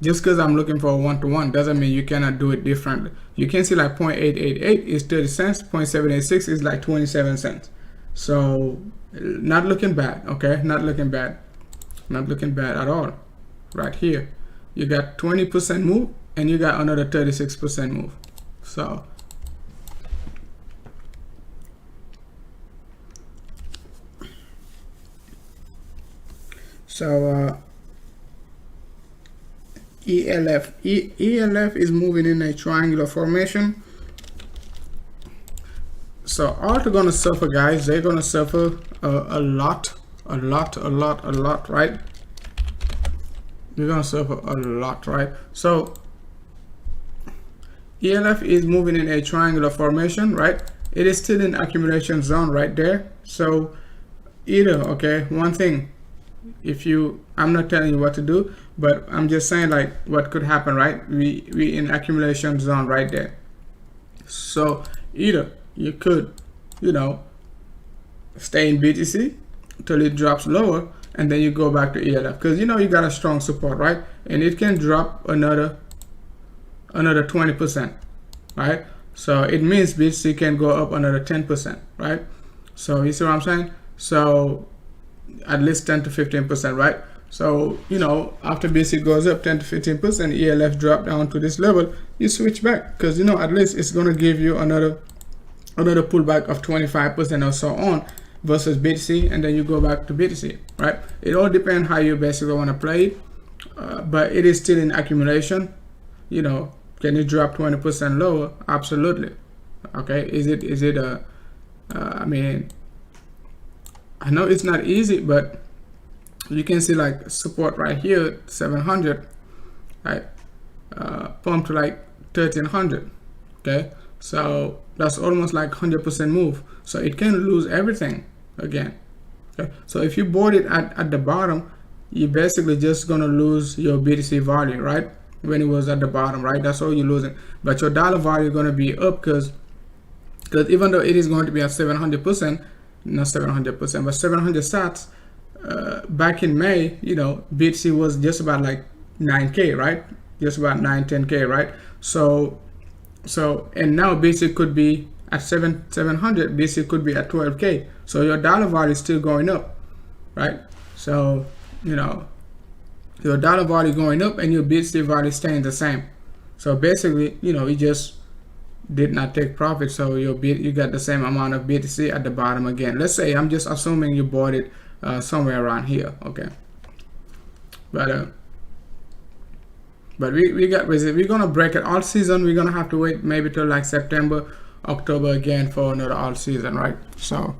just because I'm looking for a one-to-one doesn't mean you cannot do it differently. You can see like 0.888 is 30 cents, 0.786 is like 27 cents. So not looking bad, okay? Not looking bad. Not looking bad at all. Right here, you got 20% move and you got another 36% move. So ELF is moving in a triangular formation. So alt are gonna suffer, guys. They're gonna suffer a lot, right? We're gonna suffer a lot, right? So ELF is moving in a triangular formation, right? It is still in accumulation zone right there. So either, okay, one thing, if you, I'm not telling you what to do, but I'm just saying like what could happen, right? We in accumulation zone right there. So either you could, you know, stay in BTC till it drops lower, and then you go back to ELF, because you know you got a strong support, right? And it can drop another 20%, right? So it means BTC can go up another 10%, right? So you see what I'm saying? So at least 10 to 15%, right? So you know, after BTC goes up 10 to 15%, ELF drop down to this level, you switch back, because you know at least it's gonna give you another pullback of 25% or so on versus BTC, and then you go back to BTC, right? It all depends how you basically want to play it, but it is still in accumulation. You know, can you drop 20% lower? Absolutely. Okay, is it I mean, I know it's not easy, but you can see like support right here, 700, right? Pump to like 1300. Okay, so that's almost like 100% move. So it can lose everything again. Okay, so if you bought it at the bottom, you're basically just gonna lose your BTC value, right? When it was at the bottom, right? That's all you're losing. But your dollar value is gonna be up, because even though it is going to be at 700%, not 700%, but 700 sats, back in May, you know, BTC was just about like 9K, right? Just about 10K, right? So and now BTC could be at 700, BTC could be at 12K. So your dollar value is still going up, right? So you know, your dollar value going up and your BTC value staying the same. So basically, you know, you just did not take profit, so you got the same amount of BTC at the bottom again. Let's say, I'm just assuming you bought it somewhere around here, okay? But we're gonna break it all season. We're gonna have to wait maybe till like September, October again for another all season, right? So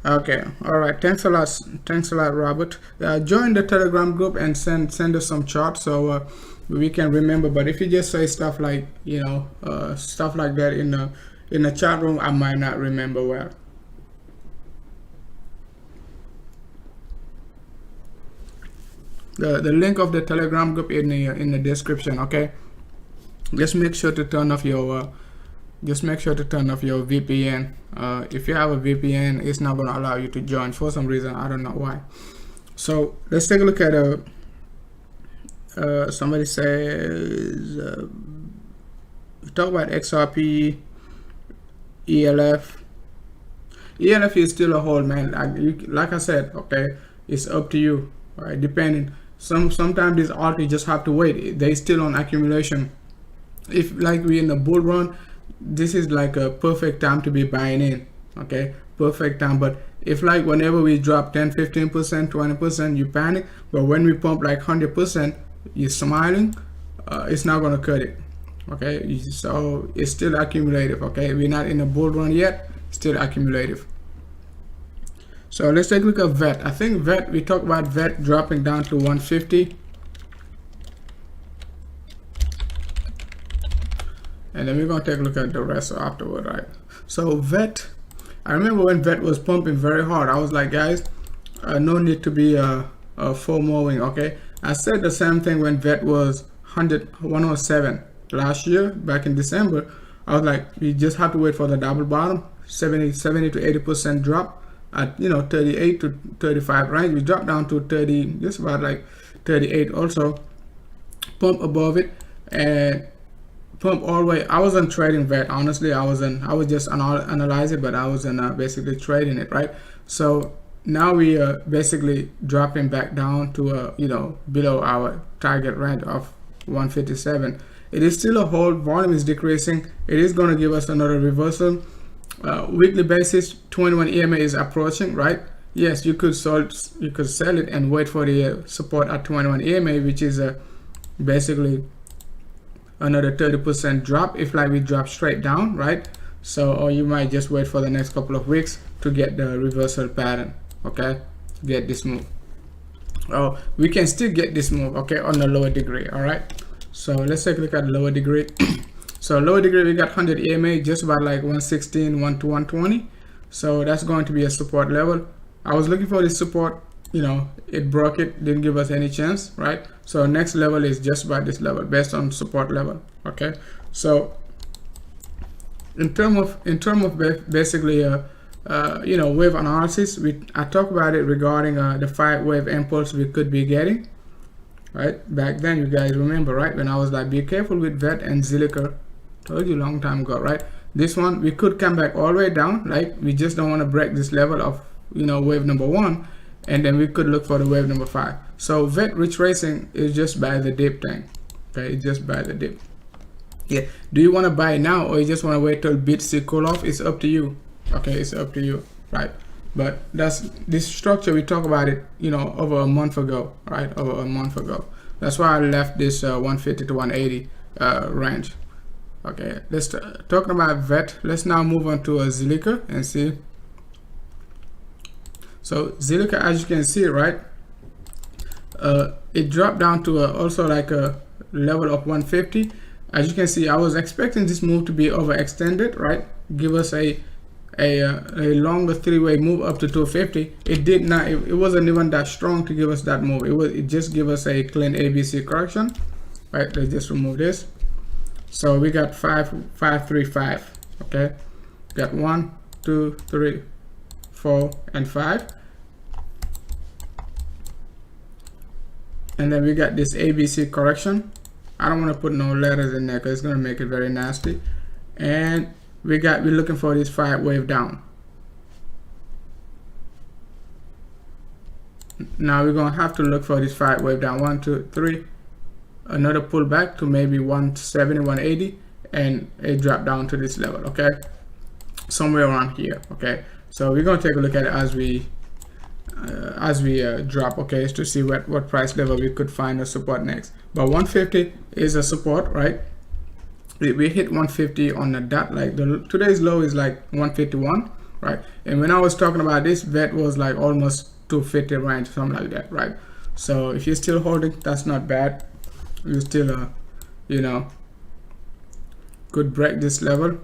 Okay, all right. Thanks a lot, Robert. Join the Telegram group and send us some charts so we can remember. But if you just say stuff like stuff like that in the chat room, I might not remember well. The link of the Telegram group in the description. Okay, just make sure to turn off your VPN. If you have a VPN, it's not going to allow you to join for some reason. I don't know why. So let's take a look at somebody says talk about XRP, ELF. ELF is still a hold, man. Like I said, okay, it's up to you, right? Depending. Sometimes these alt you just have to wait. They still on accumulation. If like we in the bull run, this is like a perfect time to be buying in. Okay, perfect time. But if like whenever we drop 10, 15%, 20%, you panic. But when we pump like 100%, you're smiling. It's not gonna cut it. Okay, so it's still accumulative. Okay, we're not in a bull run yet. Still accumulative. So let's take a look at VET. I think VET, we talked about VET dropping down to 150. And then we're going to take a look at the rest afterward, right? So VET, I remember when VET was pumping very hard, I was like, guys, no need to be FOMOing, okay? I said the same thing when VET was 107 last year, back in December. I was like, we just have to wait for the double bottom, 70 to 80% drop at 38 to 35 range. We dropped down to 30, just about like 38 also, pump above it and pump all the way. I wasn't trading VET, honestly. I was just analyzing, but I wasn't basically trading it, right? So now we are basically dropping back down to below our target range of 157. It is still a hold. Volume is decreasing. It is going to give us another reversal. Weekly basis, 21 EMA is approaching, right? Yes, you could sell it and wait for the support at 21 EMA, which is basically another 30% drop if like we drop straight down, right? So, or you might just wait for the next couple of weeks to get the reversal pattern, okay? Get this move. Oh, we can still get this move, okay, on the lower degree. All right, so let's take a look at the lower degree. So lower degree, we got 100 EMA, just about like 116, 1 to 120. So that's going to be a support level. I was looking for this support, it broke it, didn't give us any chance, right? So next level is just about this level based on support level. Okay, so in term of basically wave analysis, I talked about it regarding the 5 wave impulse we could be getting, right? Back then, you guys remember, right, when I was like, be careful with VET and Zilliqa. Told you a long time ago, right? This one we could come back all the way down, like we just don't want to break this level of wave number 1, and then we could look for the wave number 5. So VET retracing is just by the dip thing. Okay, it's just by the dip. Yeah, do you want to buy now or you just want to wait till BTC cool off? It's up to you. Okay, it's up to you, right? But that's this structure, we talked about it over a month ago, right? Over a month ago. That's why I left this 150 to 180 range. Okay, let's talking about VET. Let's now move on to a Zilliqa and see. So Zilliqa, as you can see, right, it dropped down to also like a level of 150. As you can see, I was expecting this move to be overextended, right? Give us a longer 3-way move up to 250. It did not. It wasn't even that strong to give us that move. It just give us a clean ABC correction, right? Let's just remove this. So we got 5, 5, 3, 5. Okay, got 1, 2, 3, 4, and 5. And then we got this ABC correction. I don't want to put no letters in there because it's going to make it very nasty. And we're looking for this 5 wave down. Now we're going to have to look for this 5 wave down. 1, 2, 3. Another pullback to maybe 170, 180, and it dropped down to this level. Okay, somewhere around here. Okay, so we're going to take a look at it as we drop, okay, to see what price level we could find a support next. But 150 is a support, right? We hit 150 on the dot. Like today's low is like 151, right? And when I was talking about this, VET was like almost 250 range, something like that, right? So if you're still holding, that's not bad. You still you know, could break this level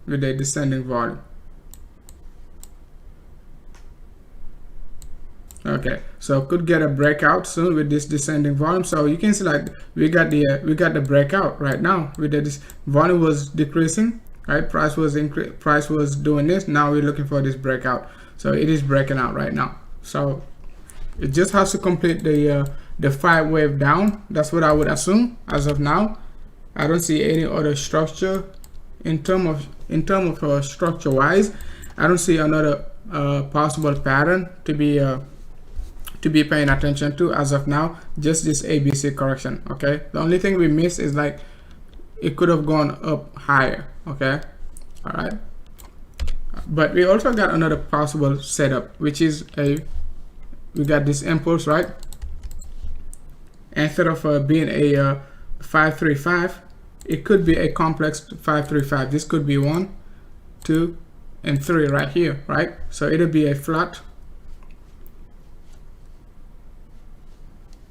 with a descending volume. Okay, so could get a breakout soon with this descending volume. So you can see like we got the breakout right now with this volume was decreasing, right? Price was doing this. Now we're looking for this breakout. So it is breaking out right now. So it just has to complete the 5 wave down. That's what I would assume as of now. I don't see any other structure in term of structure wise. I don't see another possible pattern to be paying attention to as of now. Just this ABC correction. Okay, the only thing we missed is like it could have gone up higher. Okay, all right, but we also got another possible setup, which is we got this impulse, right? Instead of being a 535, it could be a complex 535. This could be 1, 2, and 3 right here, right? So it'll be a flat.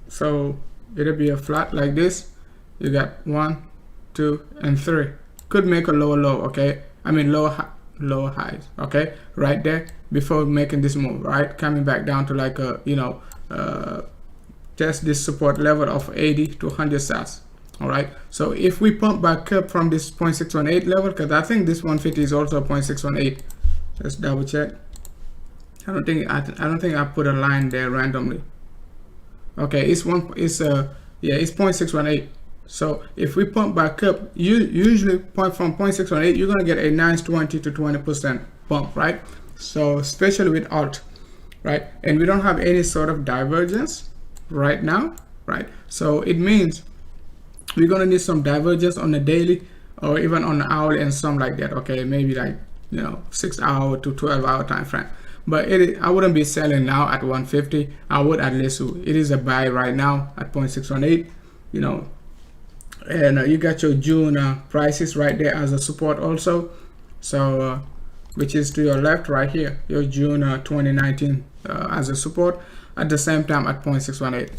So it'll be a flat like this. You got 1, 2, and 3. Could make a lower low, okay? I mean lower highs, okay? Right there before making this move, right? Coming back down to like a test this support level of 80 to 100 sats. All right, so if we pump back up from this 0.618 level, because I think this 150 is also 0.618. Let's double check. I don't think I put a line there randomly. Okay, it's 0.618. So if we pump back up, you usually point from 0.618, you're gonna get a nice 20 to 20% bump, right? So especially with alt, right? And we don't have any sort of divergence right now, right? So it means we're gonna need some divergence on the daily or even on the hourly and some like that. Okay, maybe like 6 hour to 12 hour time frame. But I wouldn't be selling now at 150. I would at least. It is a buy right now at 0.618. And you got your June prices right there as a support also. So which is to your left right here, your June 2019 as a support at the same time at 0.618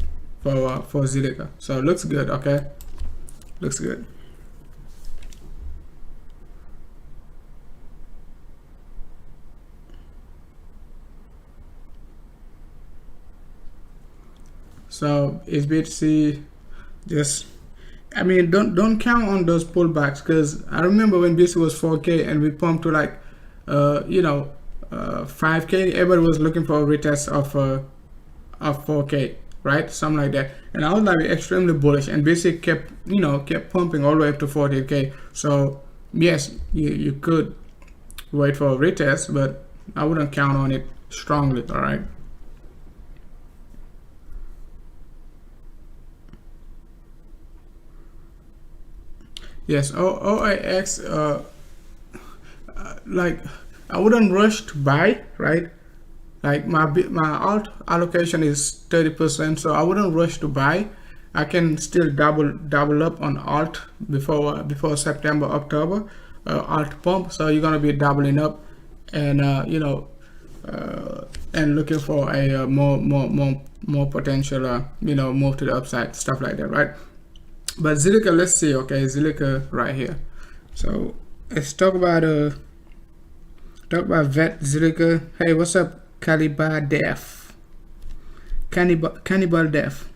for Zilliqa. So it looks good. Okay, looks good. So is BTC just, I mean, don't count on those pullbacks, because I remember when BTC was 4K and we pumped to like 5K, everybody was looking for a retest of 4K, right? Something like that. And I was like extremely bullish, and BTC kept pumping all the way up to 40K. So yes, you could wait for a retest, but I wouldn't count on it strongly. All right. Yes, OIX, like I wouldn't rush to buy, right? Like my alt allocation is 30%, so I wouldn't rush to buy. I can still double up on alt before September, October, alt pump. So you're gonna be doubling up, and and looking for a more potential move to the upside, stuff like that, right? But Zilliqa, let's see. Okay, Zilliqa right here. So let's talk about vet Zilliqa. Hey, what's up, Cannibal Def? Cannibal Def.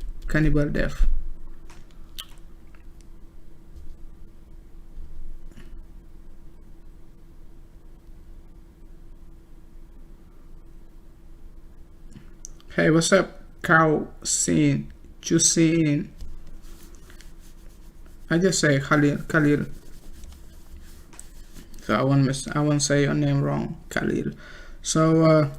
Hey, what's up, Cow Scene? Juicing. I just say Khalil. So I won't say your name wrong, Khalil. So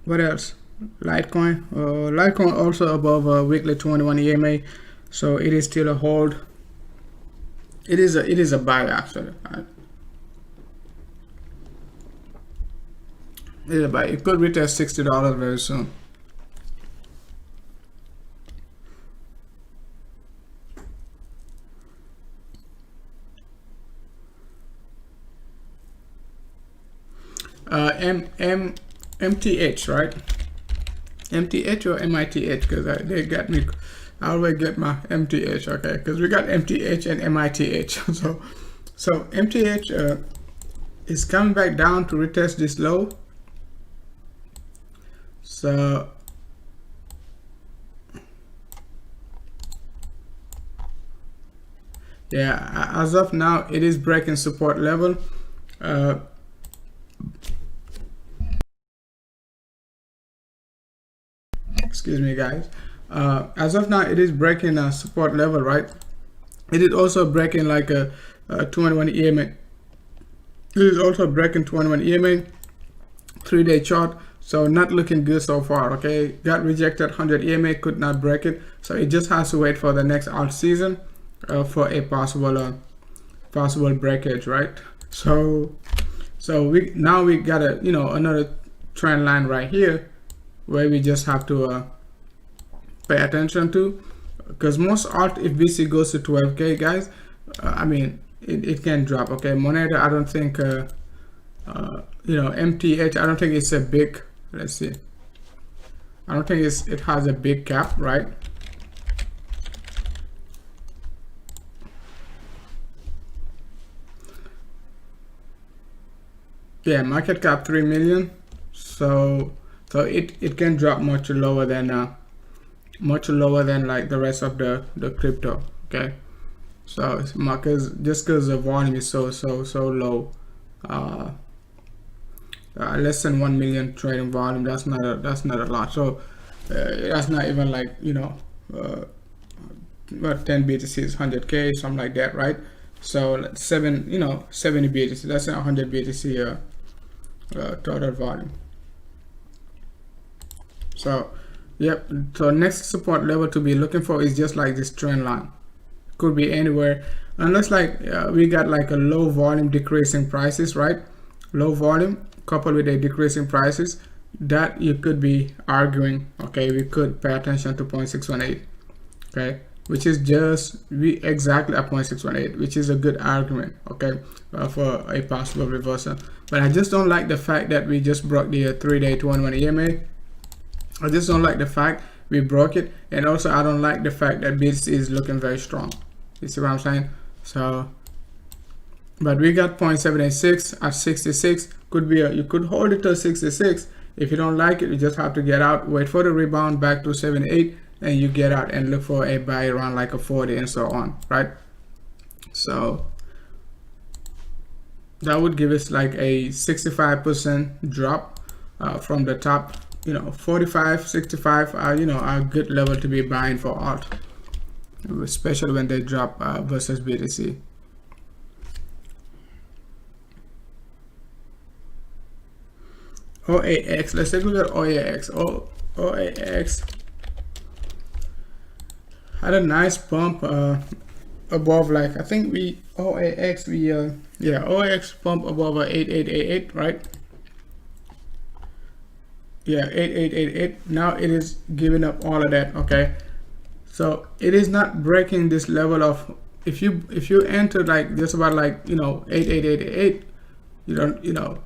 what else? Litecoin. Litecoin also above weekly 21 EMA, so it is still a hold. It is a buy actually. Right? It is a buy. It could retest $60 very soon. MTH, right? MTH or MITH, because they got me. I always get my MTH, okay? Because we got MTH and MITH. so MTH is coming back down to retest this low. So yeah, as of now, it is breaking support level. Excuse me, guys. As of now, it is breaking a support level, right? It is also breaking like a 21 EMA. It is also breaking 21 EMA, 3-day chart. So not looking good so far, okay? Got rejected 100 EMA, could not break it. So it just has to wait for the next alt season for a possible breakage, right? So we got a, you know, another trend line right here where we just have to pay attention to, because most alt, if BC goes to 12K, guys, I mean, it can drop, okay? Moneta, I don't think, you know, MTH, I don't think it's a big, let's see, I don't think it has a big cap, right? Yeah, market cap 3 million. So it can drop much lower than like the rest of the crypto, okay? So markets, just because the volume is so low, less than 1 million trading volume, that's not a lot. So that's not even like, you know, what 10 BTC is 100K, something like that, right? So 70 BTC, that's 100 BTC total volume. So yep, so next support level to be looking for is just like this trend line. Could be anywhere, unless like we got like a low volume decreasing prices, right? Low volume coupled with a decreasing prices, that you could be arguing, okay, we could pay attention to 0.618, okay, which is just exactly at 0.618, which is a good argument, okay, for a possible reversal. But I just don't like the fact that we just broke the 3-day 21 EMA. I just don't like the fact we broke it, and also I don't like the fact that BTC is looking very strong. You see what I'm saying? So, but we got 0.786 at 66. Could be you could hold it to 66. If you don't like it, you just have to get out, wait for the rebound back to 78, and you get out and look for a buy around like a 40 and so on, right? So that would give us like a 65% drop from the top. You know, 45, 65 are, you know, are a good level to be buying for alt, especially when they drop versus BTC. OAX, let's take a look at OAX. OAX had a nice bump above, like, I think OAX bump above 8888, right? Yeah, 8888. Now it is giving up all of that, okay? So it is not breaking this level of, if you enter like just about like, you know, 8888, you don't, you know,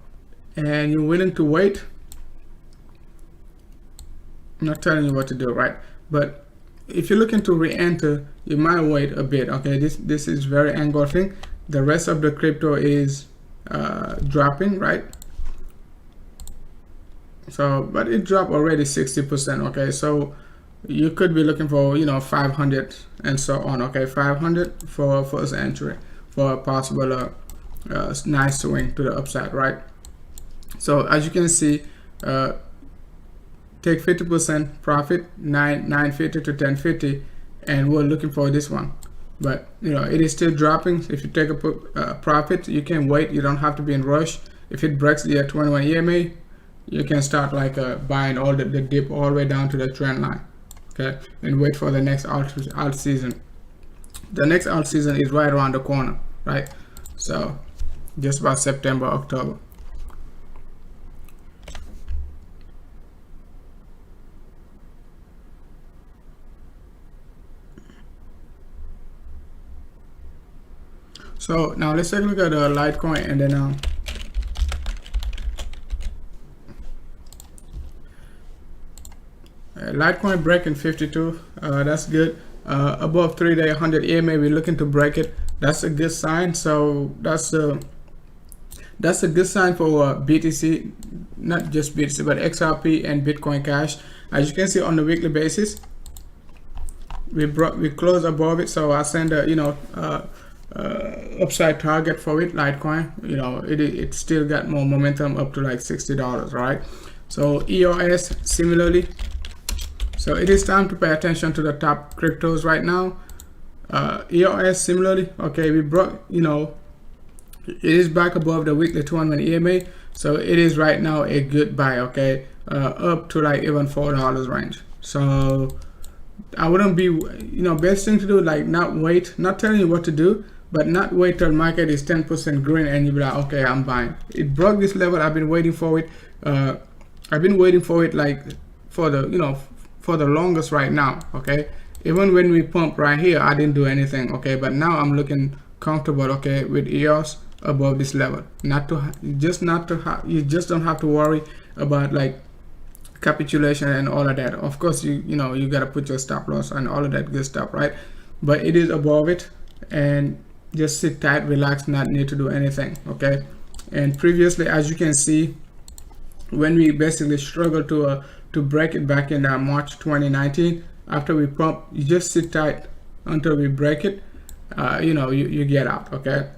and you're willing to wait, I'm not telling you what to do, right? But if you're looking to re-enter, you might wait a bit, okay? This is very engulfing. The rest of the crypto is dropping, right? So, but it dropped already 60%, okay? So you could be looking for, you know, 500 and so on, okay? 500 for first entry for a possible nice swing to the upside, right? So as you can see, take 50% profit, 950 to 1050, and we're looking for this one. But you know, it is still dropping. If you take a profit, you can wait. You don't have to be in rush. If it breaks the 21 EMA, you can start like buying all the dip all the way down to the trend line, okay, and wait for the next alt season. The next alt season is right around the corner, right? So just about September, October. So now let's take a look at Litecoin, and then Litecoin breaking 52, that's good. Above 3-day 100 EMA, we're looking to break it. That's a good sign. So that's a good sign for BTC, not just BTC, but XRP and Bitcoin Cash. As you can see on the weekly basis, we closed above it. So I send a upside target for it. Litecoin, it still got more momentum up to like $60, right? So EOS similarly. So it is time to pay attention to the top cryptos right now. EOS similarly, okay, we broke, it is back above the weekly 200 EMA, so it is right now a good buy, okay, up to like even $4 range. So I wouldn't be, best thing to do, like not telling you what to do, but not wait till market is 10% green and you be like, okay, I'm buying. It broke this level. I've been waiting for it. Like for the longest right now, okay. Even when we pump right here, I didn't do anything, okay, but now I'm looking comfortable, okay, with EOS above this level. You just don't have to worry about like capitulation and all of that. Of course, you got to put your stop loss and all of that good stuff, right? But it is above it, and just sit tight, relax, not need to do anything, okay. And previously, as you can see, when we basically struggled to break it back in March 2019, after we pump, you just sit tight until we break it. You get out, okay.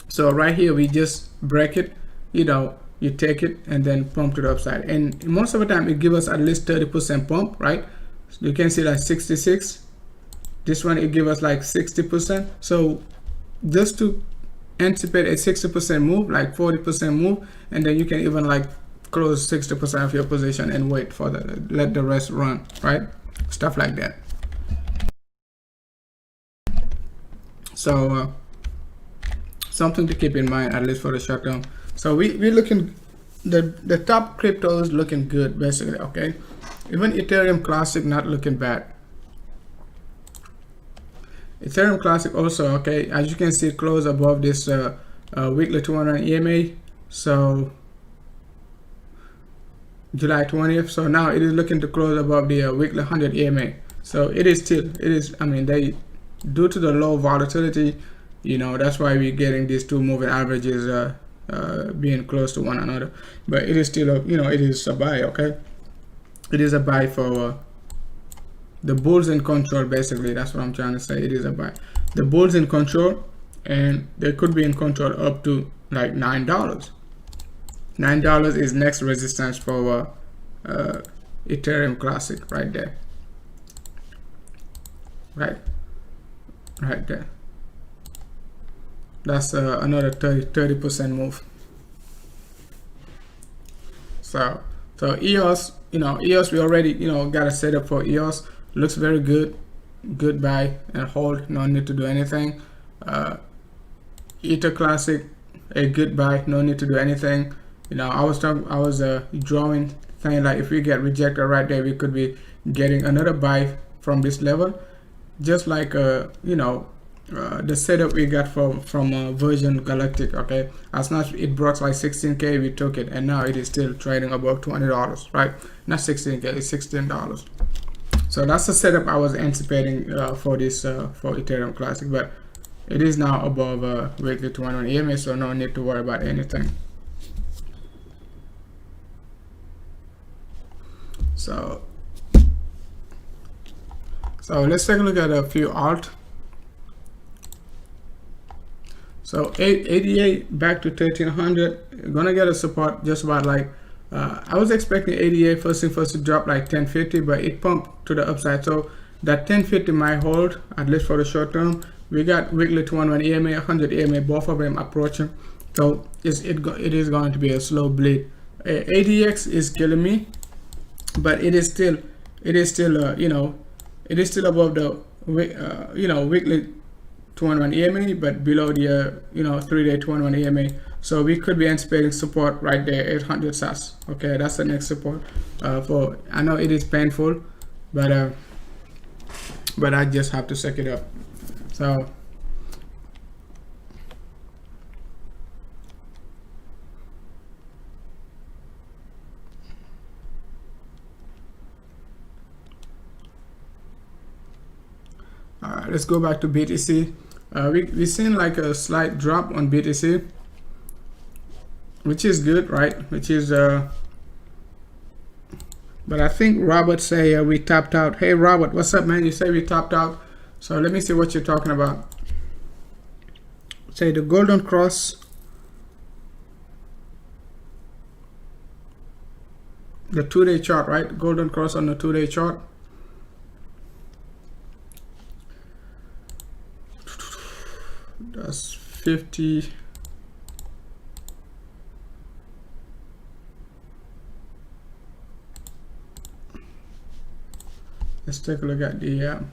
So right here we just break it, you take it and then pump to the upside, and most of the time it gives us at least 30% pump, right? So you can see like 66. This one it gives us like 60%. So just to anticipate a 60% move, like 40% move, and then you can even like close 60% of your position and wait for let the rest run, right? Stuff like that. So something to keep in mind, at least for the short term. So we're looking, the top crypto is looking good basically, okay. Even Ethereum Classic not looking bad. Ethereum Classic also, okay, as you can see, close above this weekly 200 EMA. So July 20th. So now it is looking to close above the weekly 100 EMA. So it is, I mean, due to the low volatility, that's why we're getting these two moving averages being close to one another. But it is still it is a buy, okay. It is a buy for the bulls in control, basically. That's what I'm trying to say. It is a buy. The bulls in control, and they could be in control up to like $9. $9 is next resistance for Ethereum Classic right there. Right there. That's another 30% move. So EOS, EOS, we already got a setup for EOS. Looks very good. Good buy and hold. No need to do anything. Ether Classic, a good buy. No need to do anything. I was drawing, saying like if we get rejected right there, we could be getting another buy from this level, just like the setup we got from Virgin Galactic, okay. As soon as it broke like 16K, we took it, and now it is still trading above $20, right? Not 16K, it's $16. So that's the setup I was anticipating for this for Ethereum Classic, but it is now above weekly 200 EMA, so no need to worry about anything. So let's take a look at a few alt. So 88 back to 1300, gonna get a support just about like I was expecting 88 first to drop like 1050, but it pumped to the upside. So that 1050 might hold, at least for the short term. We got weekly 200 EMA, 100 EMA, both of them approaching. So it is going to be a slow bleed. ADX is killing me, but it is still it is still above the weekly 200 EMA, but below the 3-day 200 EMA. So we could be anticipating support right there, 800 SAS. Okay, that's the next support. I know it is painful, but I just have to suck it up. So right, let's go back to BTC. We've seen like a slight drop on BTC, which is good, right? Which is but I think Robert say we tapped out. Hey Robert, what's up, man? You say we tapped out. So let me see what you're talking about. Say the golden cross, the 2-day chart, right? Golden cross on the 2-day chart. That's 50. Let's take a look at the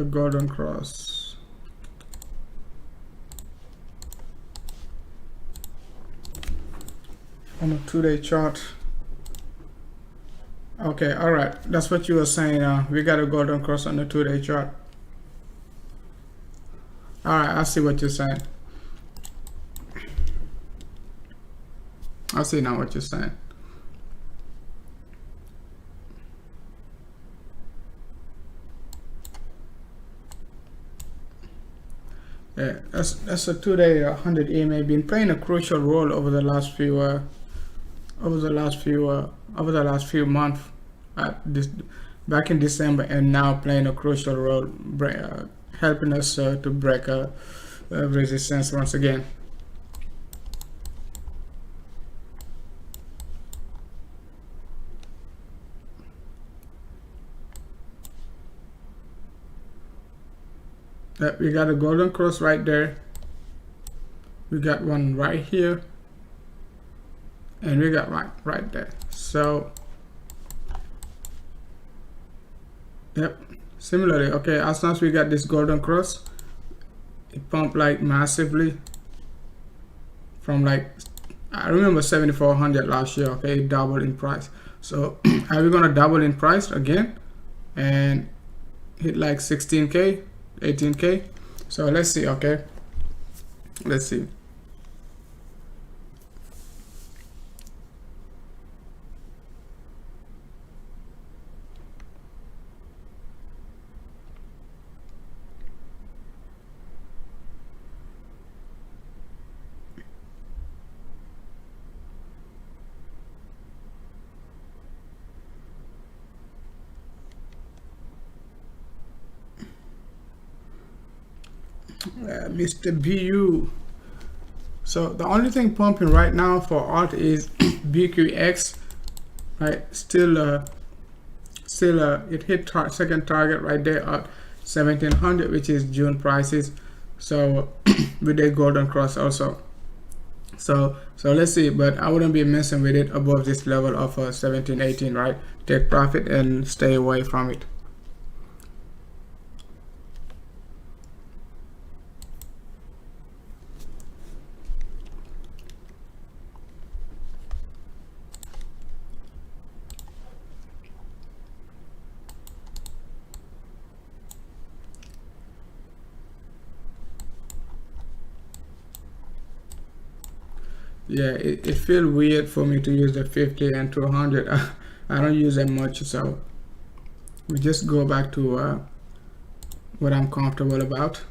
golden cross. On a 2-day chart. Okay, all right, that's what you were saying. We got a golden cross on the 2-day chart. All right, I see what you're saying. I see now what you're saying. Yeah, that's a 2-day 100 EMA been playing a crucial role over the last few months. Back in December, and now playing a crucial role, helping us to break resistance once again. We got a golden cross right there. We got one right here, and we got right there. So yep, similarly, okay, as long as we got this golden cross, it pumped like massively from like, I remember 7,400 last year. Okay, it doubled in price. So are we gonna double in price again and hit like 16k, 18k? So let's see. Okay, let's see. Mr. BU. So the only thing pumping right now for alt is BQX, right? Still it hit second target right there at 1700, which is June prices. So with a golden cross also. So let's see, but I wouldn't be messing with it above this level of 17, 18, right? Take profit and stay away from it. Yeah, it feels weird for me to use the 50 and 200. I don't use them much, so we just go back to what I'm comfortable about.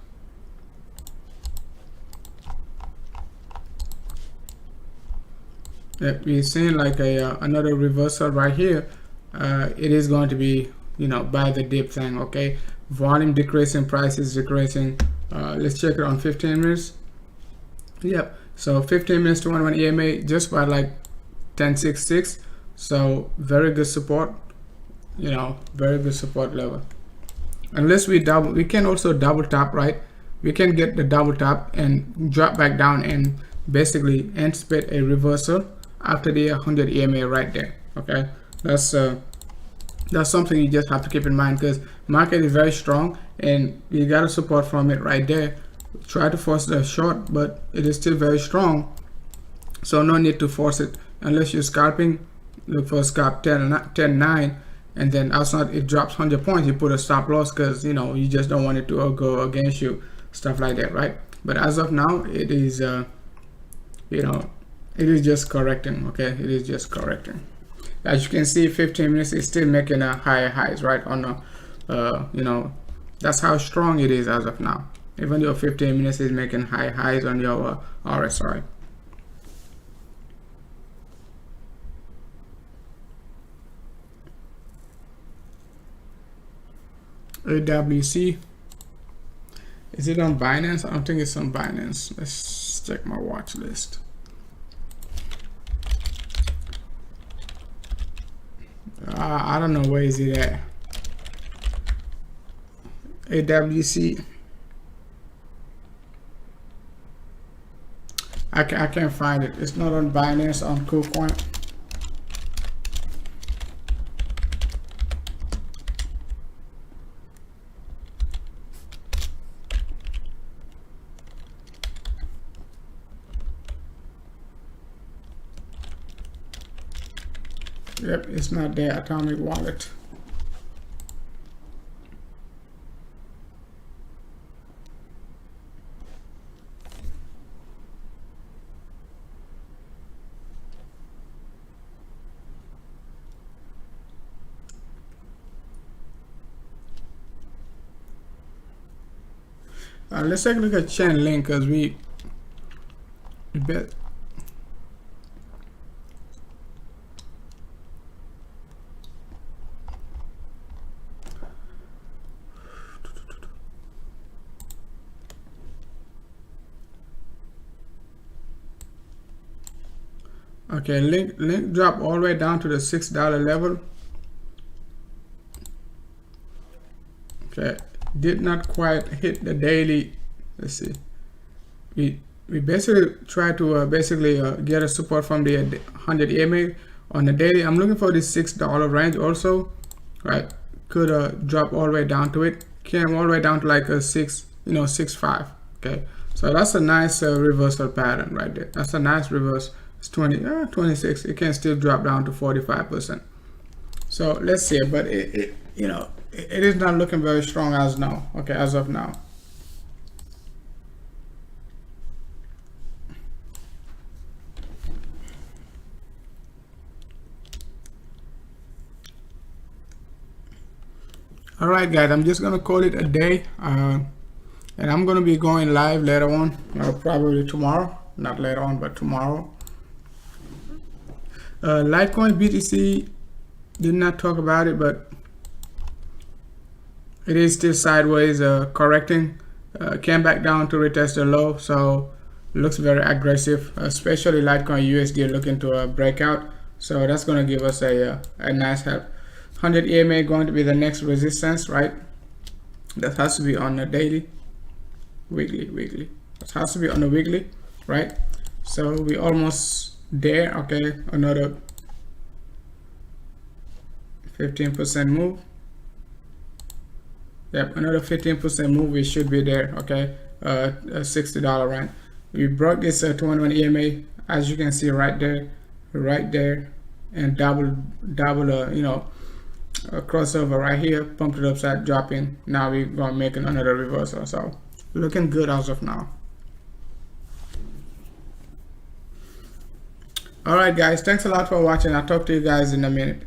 Yeah, we're seeing like another reversal right here. It is going to be, by the dip thing. Okay, volume decreasing, price is decreasing. Let's check it on 15 minutes. Yep. So 15 minutes to 1 EMA just by like 10.66. So very good support, very good support level. Unless we can also double tap, right? We can get the double tap and drop back down and basically anticipate a reversal after the 100 EMA right there. Okay, that's something you just have to keep in mind, because market is very strong and you got a support from it right there. Try to force the short, but it is still very strong, so no need to force it unless you're scalping. Look for scalp 10.9, and then outside it drops 100 points, you put a stop loss, because you just don't want it to go against you, stuff like that, right? But as of now, it is it is just correcting. Okay, it is just correcting. As you can see, 15 minutes is still making a higher highs, right? On the you know, that's how strong it is as of now. Even though 15 minutes is making high highs on your RSI. AWC, is it on Binance? I don't think it's on Binance. Let's check my watch list. I don't know, where is it at? AWC. I can't find it. It's not on Binance, on KuCoin. Yep, it's not there. Atomic Wallet. Let's take a look at Chainlink, because we bet. Okay, link dropped all the way down to the $6 level. Okay, did not quite hit the daily. Let's see. We basically try to get a support from the 100 EMA on the daily. I'm looking for this $6 range also, right? Could drop all the way down to it. Came all the way down to like a 6.5. Okay, so that's a nice reversal pattern right there. That's a nice reverse. It's 26. It can still drop down to 45%. So let's see, but it is not looking very strong as now. Okay, as of now. All right, guys, I'm just gonna call it a day, and I'm gonna be going live later on, probably tomorrow. Not later on, but tomorrow. Litecoin BTC, did not talk about it, but it is still sideways, correcting. Came back down to retest the low, so looks very aggressive, especially Litecoin USD looking to a breakout. So that's going to give us a nice help. 100 EMA going to be the next resistance, right? That has to be on the daily, weekly. It has to be on the weekly, right? So we almost there. Okay, another 15% move. Yep, another 15% move. We should be there. Okay, $60 range. We broke this 21 EMA, as you can see right there, and double a crossover right here, pumped it upside, dropping. Now we're gonna make another reversal. So looking good as of now. All right, guys, thanks a lot for watching. I'll talk to you guys in a minute.